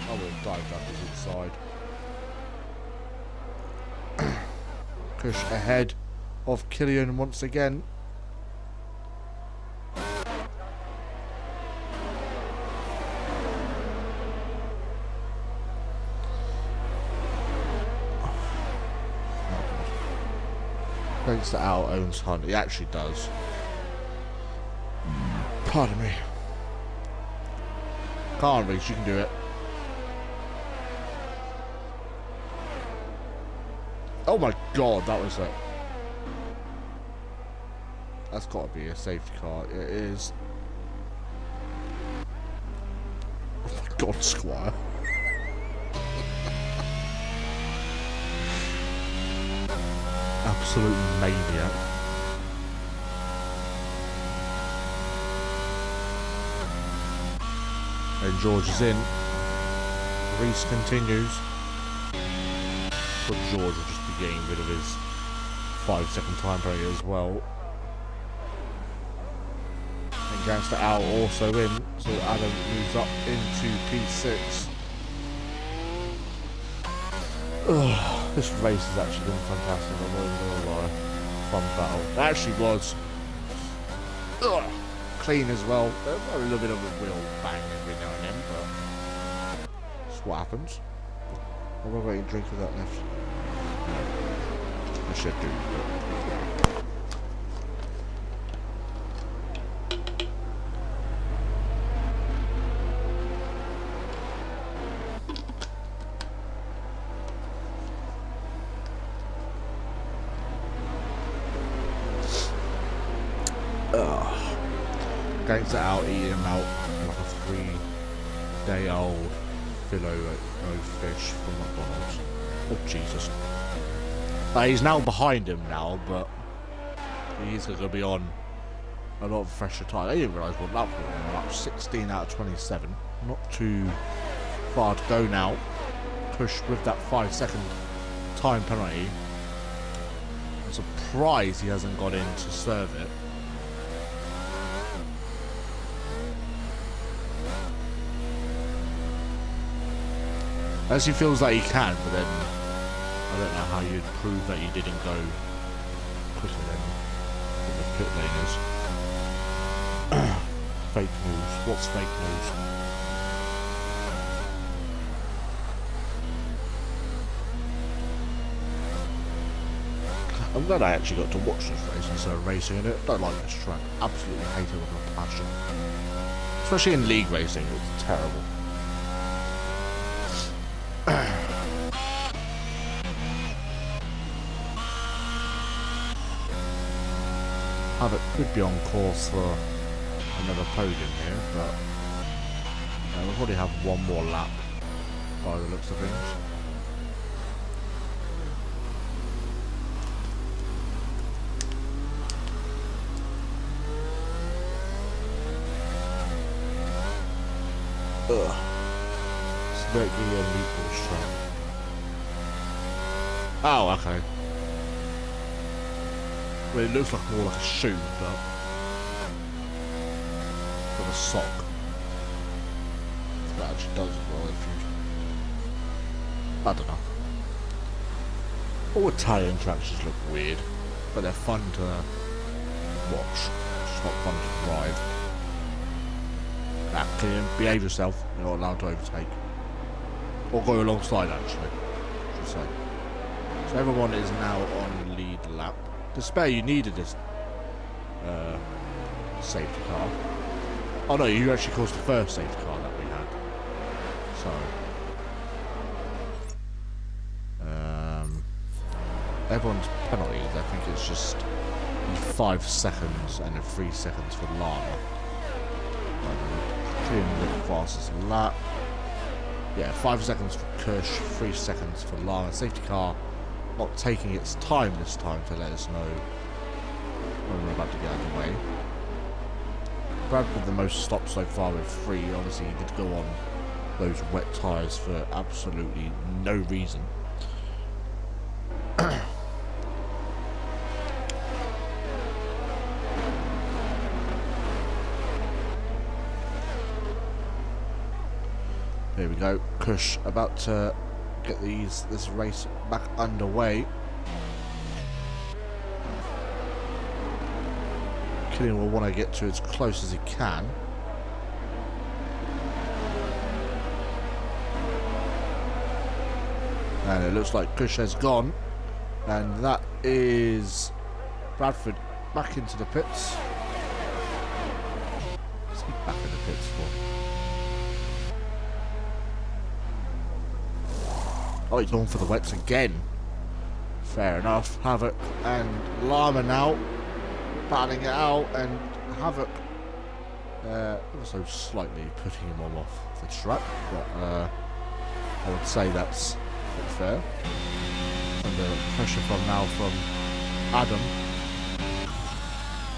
Oh, we'll dive up his inside. Kush ahead of Killian once again. Thanks to Al owns Hunt. He actually does. Pardon me. Come on, Reese, you can do it. Oh my god, that was it. That's got to be a safety car. It is. Oh my god, Squire. absolute maniac. And George is in. Reese continues. But George will just be getting rid of his 5-second time period as well. And Gangster Al also in, so Adam moves up into P6. Ugh, this race has actually been fantastic, I'm not even gonna lie. Fun battle. It actually was. Ugh, clean as well. A little bit of a wheel bang every now and then, but that's what happens. I'm gonna wait and drink with that left. I should do. Gangster out, eating him out like a 3-day-old fish from McDonald's. Oh Jesus! He's now behind him now, but he's going to be on a lot of fresher time. I didn't realise what lap we were on. 16 out of 27. Not too far to go now. Push with that 5-second time penalty. I'm surprised he hasn't got in to serve it. As he feels like he can, but then I don't know how you'd prove that you didn't go quicker than the pit lane is. Fake news. What's fake news? I'm glad I actually got to watch this race instead of racing in it. Don't like this track. Absolutely hate it with a passion. Especially in league racing, it's terrible. Havoc could be on course for another podium here, but we'll probably have one more lap by the looks of things. Ugh. Spaghetti and meatballs track. Oh, okay. Well, it looks like more like a shoe, but with a sock. That actually does as well if you... I don't know. All Italian tracks just look weird, but they're fun to watch. It's just not fun to drive. Nah, can you behave yourself? You're not allowed to overtake. Or go alongside, actually. Should say. So everyone is now on lead lap. To spare, you needed this safety car. Oh no, you actually caused the first safety car that we had. So everyone's penalties, I think it's just 5 seconds and then 3 seconds for Lana. Clearing the fastest lap. Yeah, 5 seconds for Kush, 3 seconds for Lana. Safety car not taking its time this time to let us know when we're about to get out of the way. Brad with the most stops so far with 3. Obviously he did go on those wet tyres for absolutely no reason. Here we go, Kush about to get this race back underway. Killian will want to get to as close as he can. And it looks like Kush has gone. And that is Bradford back into the pits. What's he back in the pits for? Oh, he's going for the wets again. Fair enough. Havoc and Lama now battling it out, and Havoc also slightly putting him off the track, but I would say that's pretty fair. Under pressure from Adam.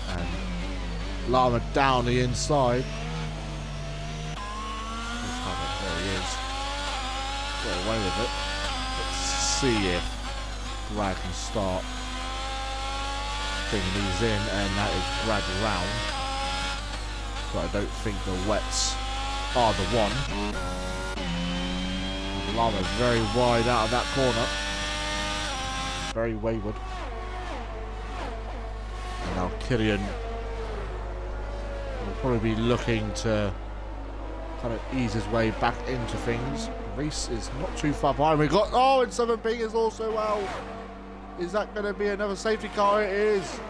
And Lama down the inside. Let's have it. There he is. Got away with it. Let's see if Brad can start bringing these in, and that is Brad round. But I don't think the wets are the one. Lama's very wide out of that corner. Very wayward. And now Killian will probably be looking to kind of ease his way back into things. Reese is not too far behind. We got, oh, and 7B is also out. Is that going to be another safety car? It is.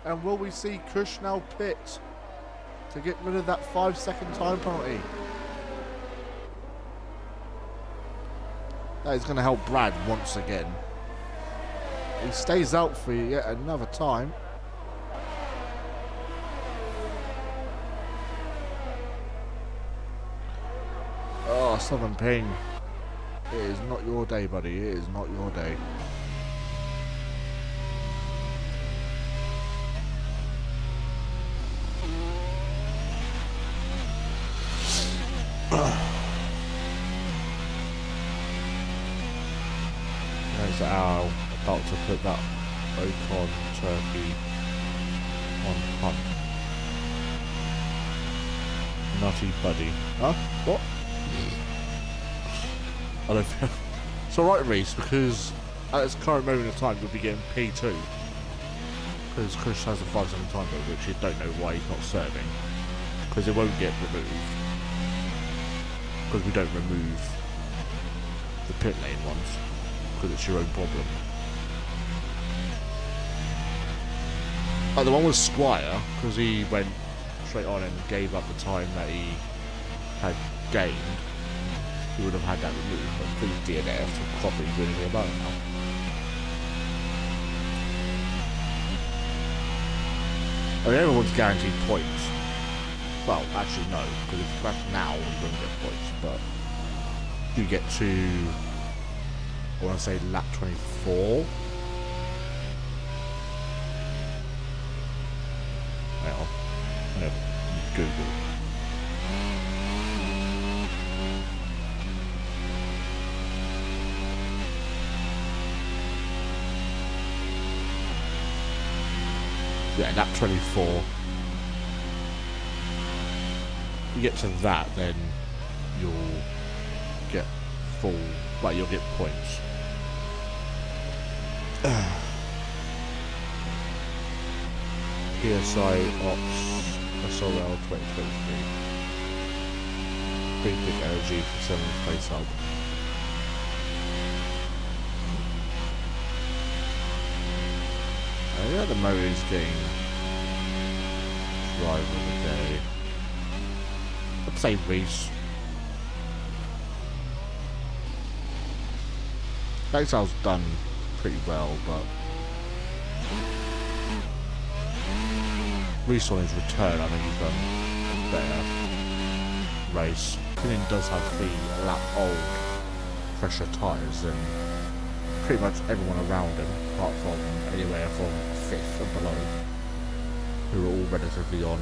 And will we see Kush now pit to get rid of that 5-second time penalty? That is going to help Brad once again. He stays out for yet another time. Oh, Southern Ping. It is not your day, buddy. It is not your day. There's Al about to put that Ocon turkey on punt. Nutty buddy. Huh? What? I don't feel... It's alright, Reese, because at this current moment of time, we'll be getting P2. Because Chris has a 5-second time limit, which you don't know why he's not serving. Because it won't get removed. Because we don't remove the pit lane ones. Because it's your own problem. Like the one with Squire, because he went straight on and gave up the time that he had gained. He would have had that removed, but please DNF to properly do anything about it now. I mean, everyone's guaranteed points. Well, actually no, because if you crash now, you don't get points, but you get to, I want to say lap 24. Well, no, Google. Yeah, lap 24. You get to that, then you'll get full, like you'll get points. PSI Ops SRL 2023. Big energy for 7th place up. Yeah, the motor is getting driver of the day. I'd say Reese. Exile's done pretty well, but Reese on his return, I think he's done a better race. Killian does have the lap old pressure tyres than pretty much everyone around him, apart from anywhere from 5th and below, who are all relatively on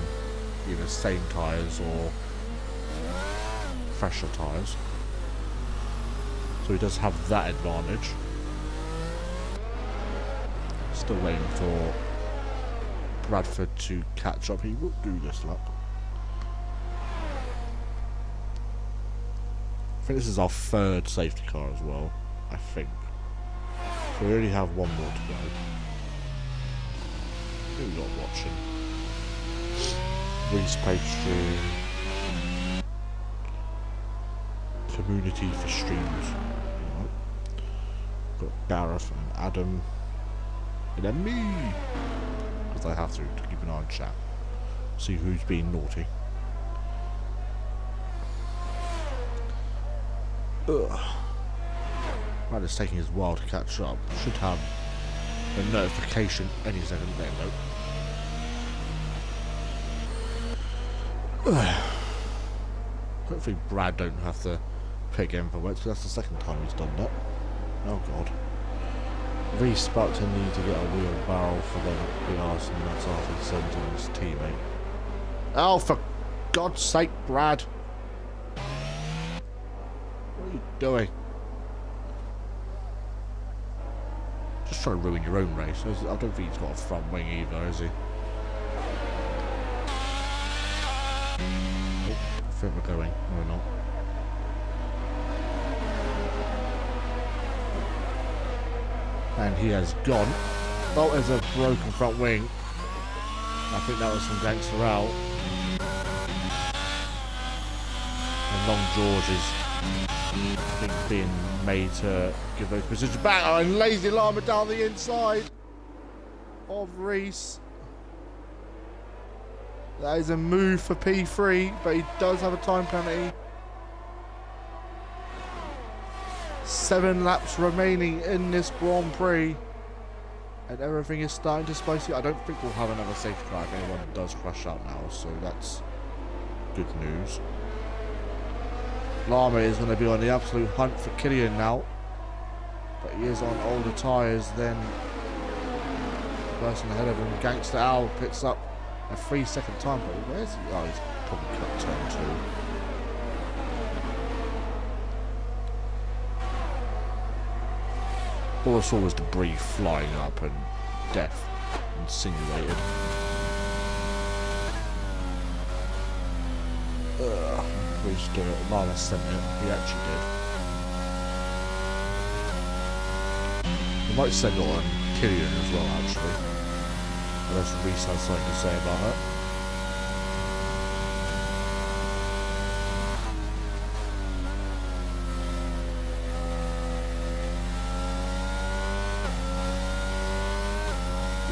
either same tyres or fresher tyres. So he does have that advantage. Still waiting for Bradford to catch up. He will do this lap. I think this is our 3rd safety car as well, I think. So we only have one more to go. Who we got watching? Reese Pastry. Community for streams. Got Gareth and Adam. And then me! Because I have to keep an eye on chat. See who's being naughty. Ugh. Right, it's taking his while to catch up. Should have a notification any second there, though. Hopefully Brad don't have to pick him for wets, because that's the second time he's done that. Oh god. Reese about to need to get a wheelbarrow for the big arse, and that's after he sends in his teammate. Oh, for God's sake, Brad! What are you doing? Just trying to ruin your own race. I don't think he's got a front wing either, is he? Oh, I think we're going. No, we're not. And he has gone. Oh, there's a broken front wing. I think that was from Gangster Out. And Long George is, I think, being made to give those positions back. Oh, and Lazy Llama down the inside of Reese. That is a move for P3, but he does have a time penalty. 7 laps remaining in this Grand Prix, and everything is starting to spice it. I don't think we'll have another safety car if anyone does crash out now, so that's good news. Llama is going to be on the absolute hunt for Killian now, but he is on older tyres than the person ahead of him. Gangster Owl picks up a 3-second time, but where's he? Oh, he's probably cut turn 2. All I saw was debris flying up and death insinuated. We just do it. Lana sent it. He actually did. We might send it on Killian as well, actually. Unless Reese has something to say about it.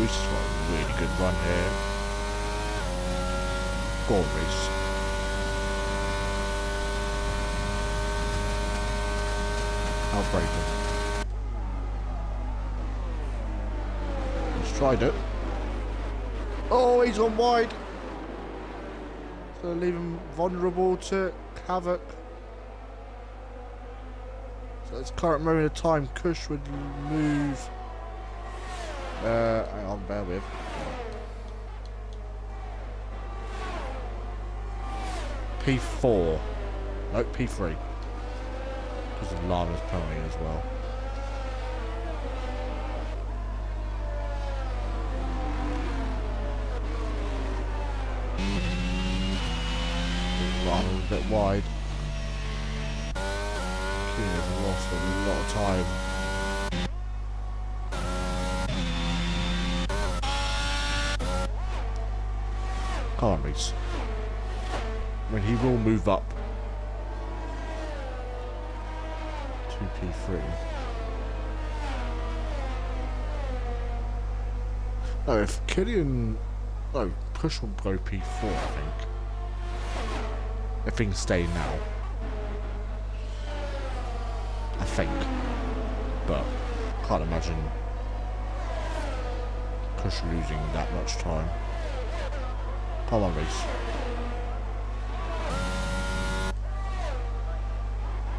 Reese has got a really good run here. Go on, Reese. I'll break him. He's tried it. Oh, he's gone wide. So leave him vulnerable to Havoc. So it's current moment of time. Kush would move. Hang on, bear with. P4. No, P3. Because of Lana's penalty as well. Lana's a bit wide. Keenan's lost a lot of time. Come on, Reese. I mean, he will move up to P3. No, if Killian... No, Push will go P4, I think. If things stay now. I think. But, can't imagine Push losing that much time. Come on, Reese.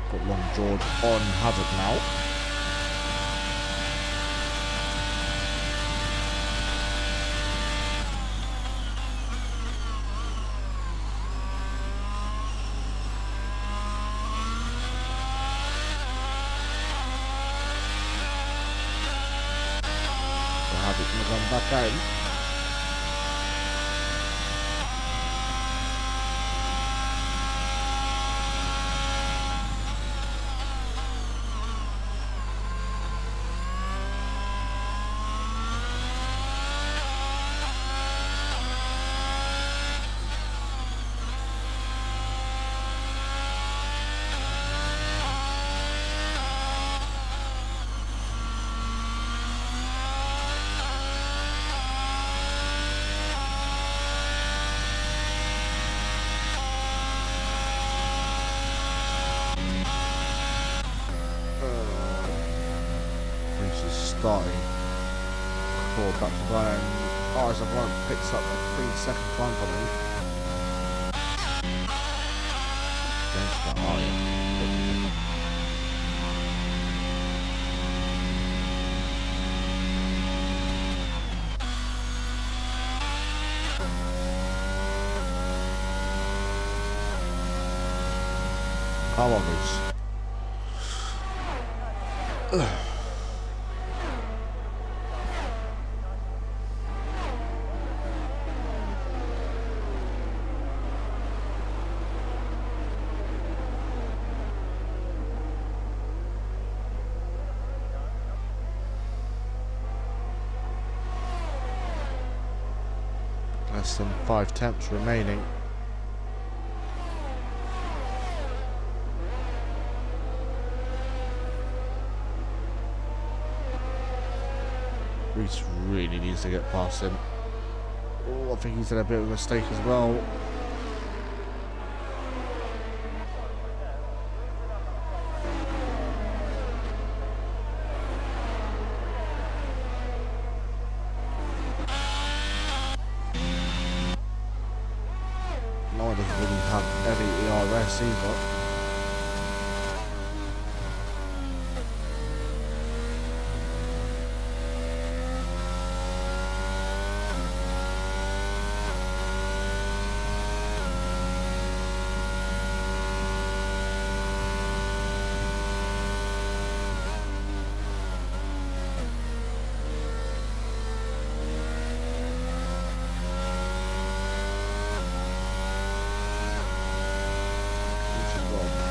Got Long George on Havoc now. So Havoc's going to run back out. Starting forward back to Brian. RS1 picks up a 3-second time penalty. Against the iron. How long is? Less than 5 temps remaining. Reese really needs to get past him. Oh, I think he's had a bit of a mistake as well. No one doesn't really have any ERS either.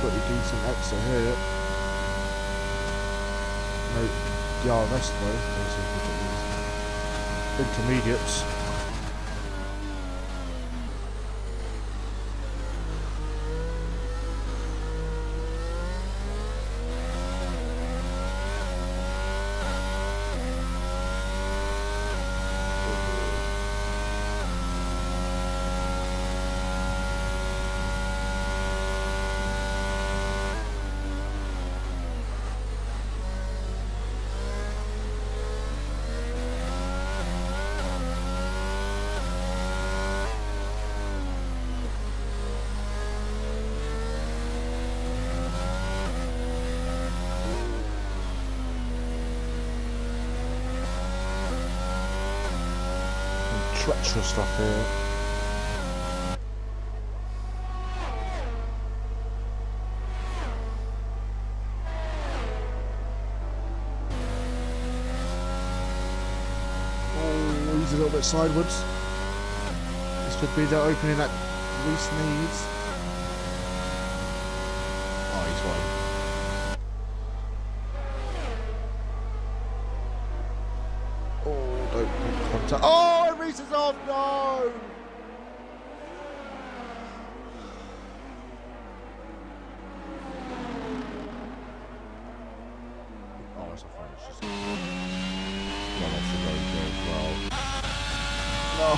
Pretty decent exit here. No DRS though. Let's see if we get these intermediates. Treacherous stuff here. Oh, he's a little bit sideways. This could be the opening that Reese needs. Oh, he's wide. Oh, don't make contact. Oh, Reese is off. No. Oh, that's a fine. It's just run off the road there as well. No.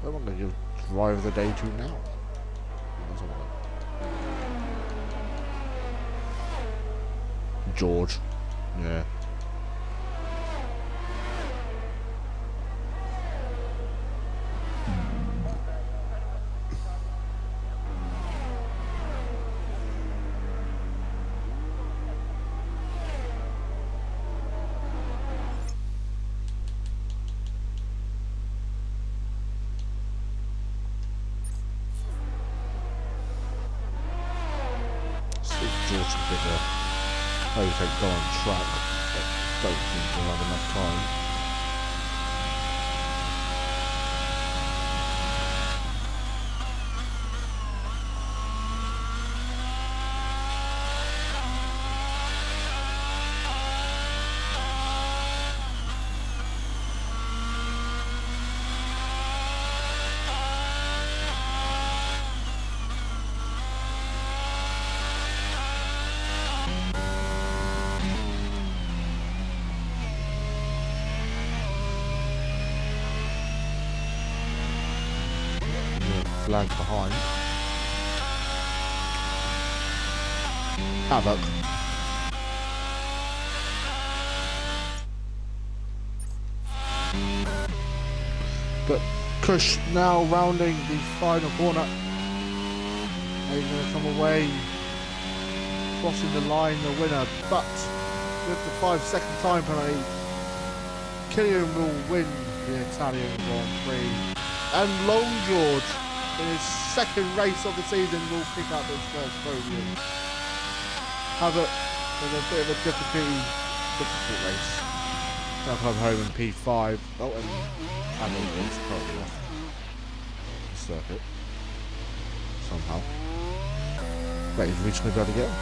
I'm going to give drive of the day to now. George. Yeah. George bigger. Oh, you think go on track. Don't think we'll have enough time. Flag behind. Havoc. But Kush now rounding the final corner. He's going to come away, crossing the line, the winner. But with the 5-second time penalty, Killian will win the Italian Grand Prix. And Long George, in his second race of the season, will pick up his first podium. Havoc with a bit of a difficult race. Now come home in P5. Oh, and Hamilton's probably off the circuit somehow. But he's reaching the able to get him.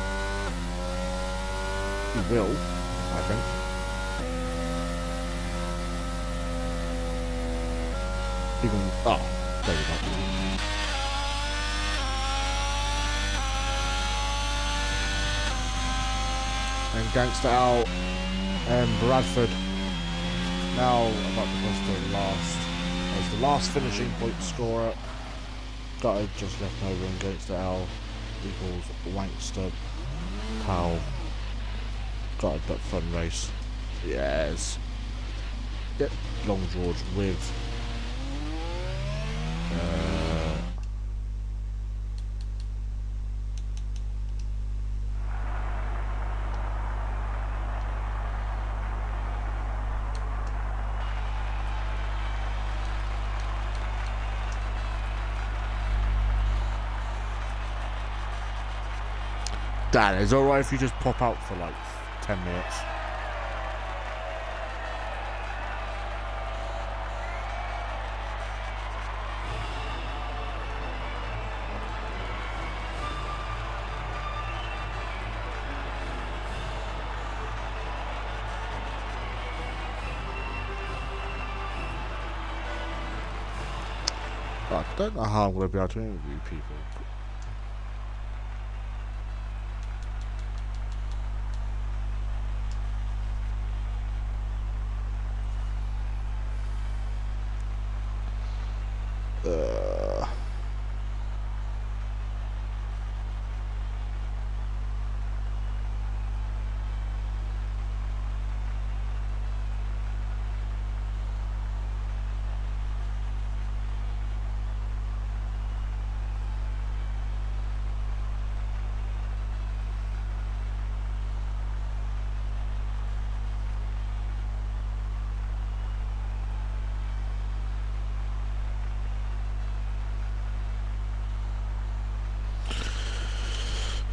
He will, I think. Even there we go. And Gangster out, and Bradford now about to cross the last. As the last finishing point scorer. Gutted just left over, and Gangster L equals Wankster Powell. Gutted but fun race. Yes. Yep. Long George with. Dan, is it alright if you just pop out for like 10 minutes? I don't know how I'm going to be able to interview people.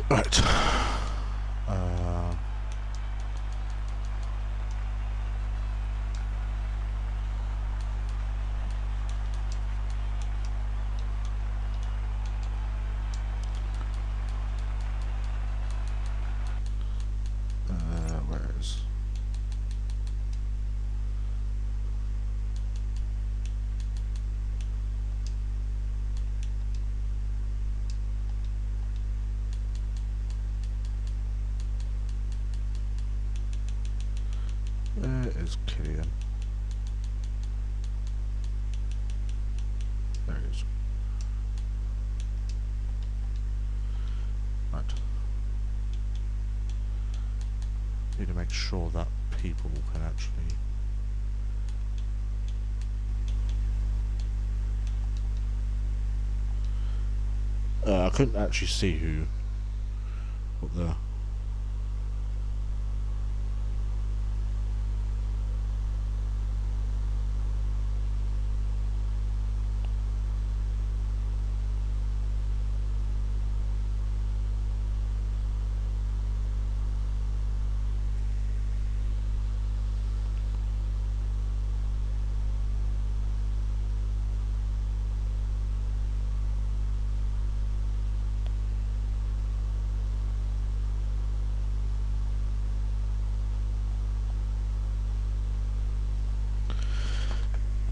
Right. Where is? Where is Killian? There he is. Right. Need to make sure that people can actually. I couldn't actually see who. What the.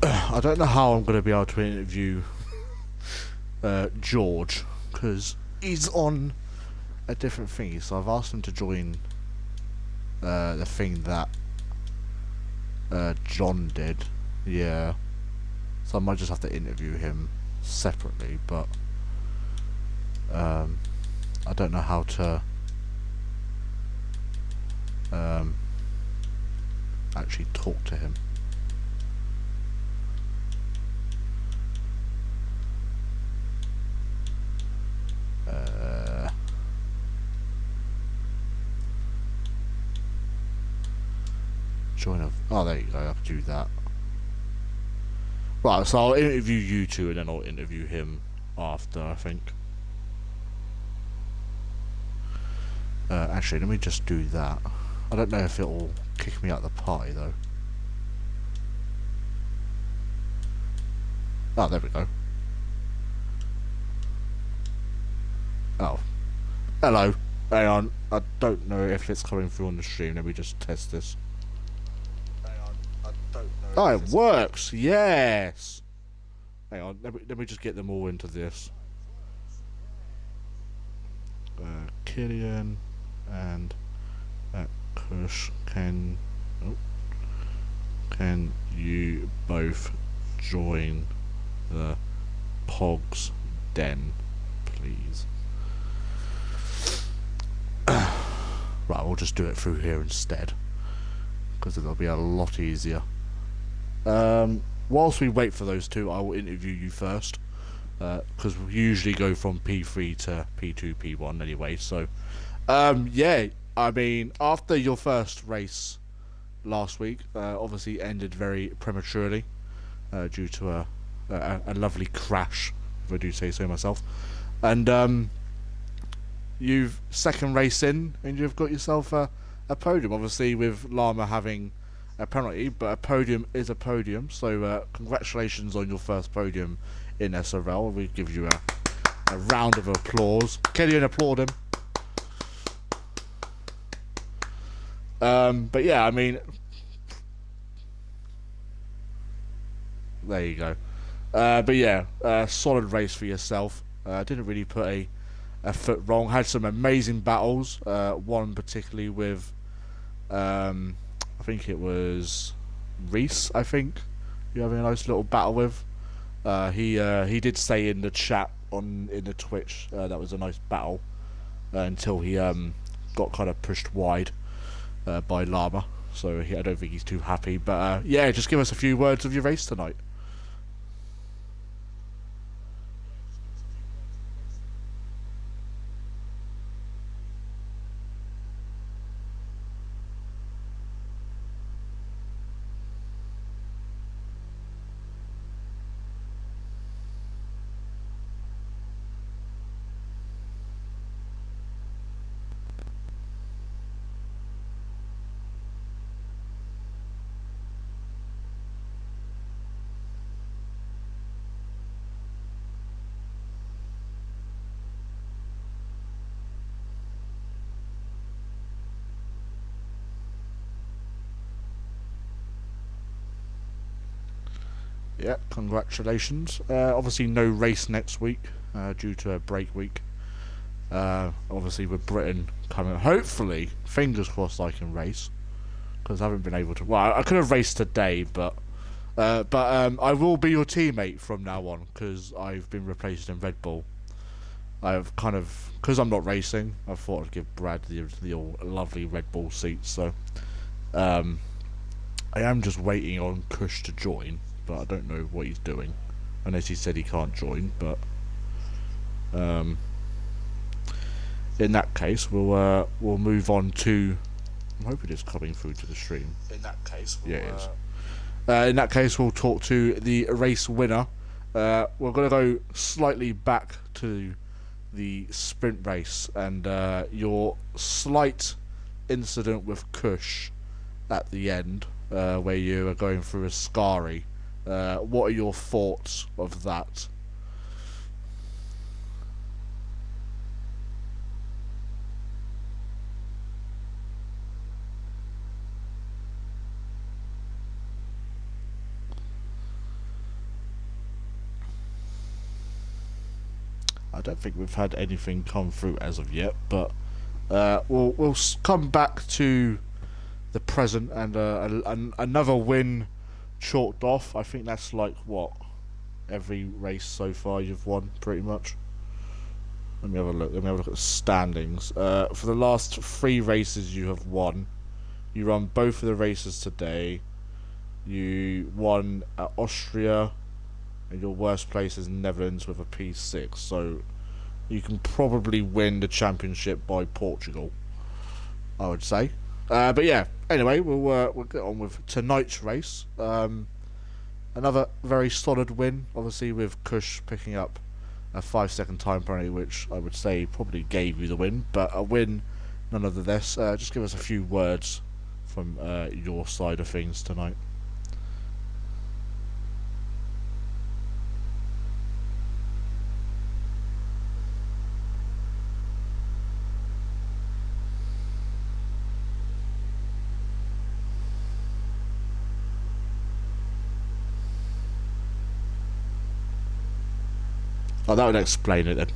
I don't know how I'm going to be able to interview George because he's on a different thing. So I've asked him to join the thing that John did. Yeah. So I might just have to interview him separately, but I don't know how to actually talk to him. Join a... Oh, there you go. I have to do that. Right, so I'll interview you two and then I'll interview him after, I think. Actually, let me just do that. I don't know if it'll kick me out of the party, though. Oh, there we go. Oh. Hello. Hang on. I don't know if it's coming through on the stream. Let me just test this. Oh, it works! Yes! Hang on, let me just get them all into this. Killian and Kush, can you both join the Pogs Den, please? Right, we'll just do it through here instead, because it'll be a lot easier. Whilst we wait for those two, I will interview you first, because we usually go from P3 to P2, P1 anyway. So, yeah, I mean, after your first race last week, obviously ended very prematurely, due to a lovely crash, if I do say so myself, and you've second race in, and you've got yourself a podium. Obviously, with Llama having a penalty, but a podium is a podium, so congratulations on your first podium in SRL. We give you a round of applause. Killian, applaud him. But yeah, I mean, there you go. But yeah, solid race for yourself. Didn't really put a foot wrong. Had some amazing battles. One particularly with I think it was Reese, I think you're having a nice little battle with. He did say in the chat in the Twitch that was a nice battle until he got kind of pushed wide by Llama. So I don't think he's too happy. But yeah, just give us a few words of your race tonight. Yeah, congratulations. Obviously no race next week due to a break week. Obviously with Britain coming, hopefully, fingers crossed I can race, because I haven't been able to. Well, I could have raced today, but I will be your teammate from now on, because I've been replaced in Red Bull. I've kind of, because I'm not racing, I thought I'd give Brad the all lovely Red Bull seats. So I am just waiting on Kush to join, but I don't know what he's doing, unless he said he can't join. But in that case, we'll move on to. I'm hoping it's coming through to the stream. In that case, Yeah, it is. In that case, we'll talk to the race winner. We're going to go slightly back to the sprint race and your slight incident with Kush at the end, where you were going through a Scari. What are your thoughts of that? I don't think we've had anything come through as of yet, but we'll come back to the present and another win chalked off. I think that's like what, every race so far you've won pretty much. Let me have a look. Let me have a look at the standings. For the last 3 races you have won. You run both of the races today. You won at Austria, and your worst place is Netherlands with a P6. So you can probably win the championship by Portugal, I would say. But yeah, anyway, we'll get on with tonight's race. Another very solid win, obviously, with Kush picking up a 5-second time penalty, which I would say probably gave you the win, but a win nonetheless. Just give us a few words from your side of things tonight. Oh, that would explain it then.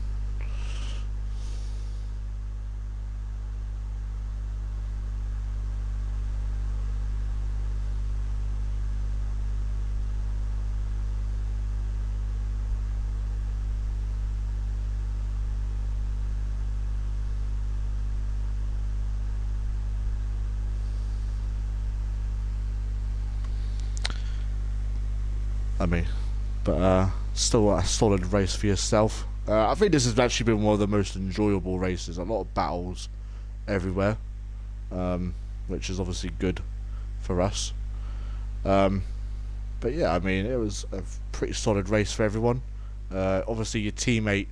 I mean, but still a solid race for yourself. I think this has actually been one of the most enjoyable races. A lot of battles everywhere, which is obviously good for us. But yeah, I mean, it was a pretty solid race for everyone. Obviously, your teammate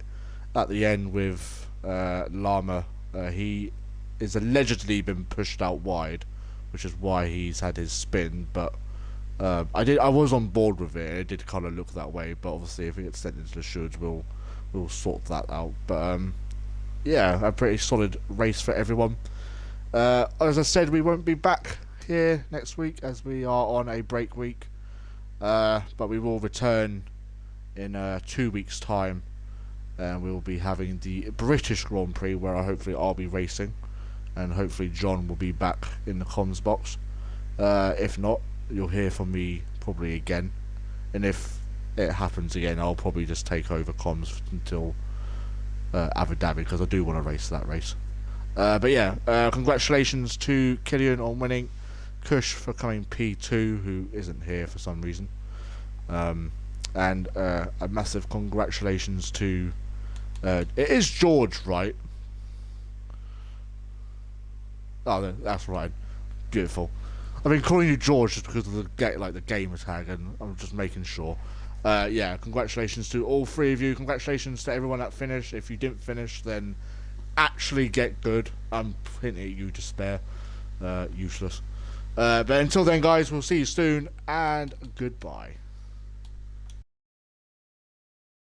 at the end with Lama, he is allegedly been pushed out wide, which is why he's had his spin. But I was on board with it. It did kind of look that way, but obviously, if it gets sent into the shoulds, we'll sort that out. But yeah, a pretty solid race for everyone. As I said, we won't be back here next week as we are on a break week. But we will return in 2 weeks' time, and we will be having the British Grand Prix, where I'll be racing, and hopefully John will be back in the comms box. If not, you'll hear from me probably again, and if it happens again, I'll probably just take over comms until Abu Dhabi, because I do want to race that race. But yeah, congratulations to Killian on winning, Kush for coming P2, who isn't here for some reason, and a massive congratulations to it is George, right? Oh, that's right. Beautiful. I've been calling you George just because of the gamer tag, and I'm just making sure. Yeah, congratulations to all 3 of you. Congratulations to everyone that finished. If you didn't finish, then actually get good. I'm hinting at you to spare. Useless. But until then, guys, we'll see you soon, and goodbye.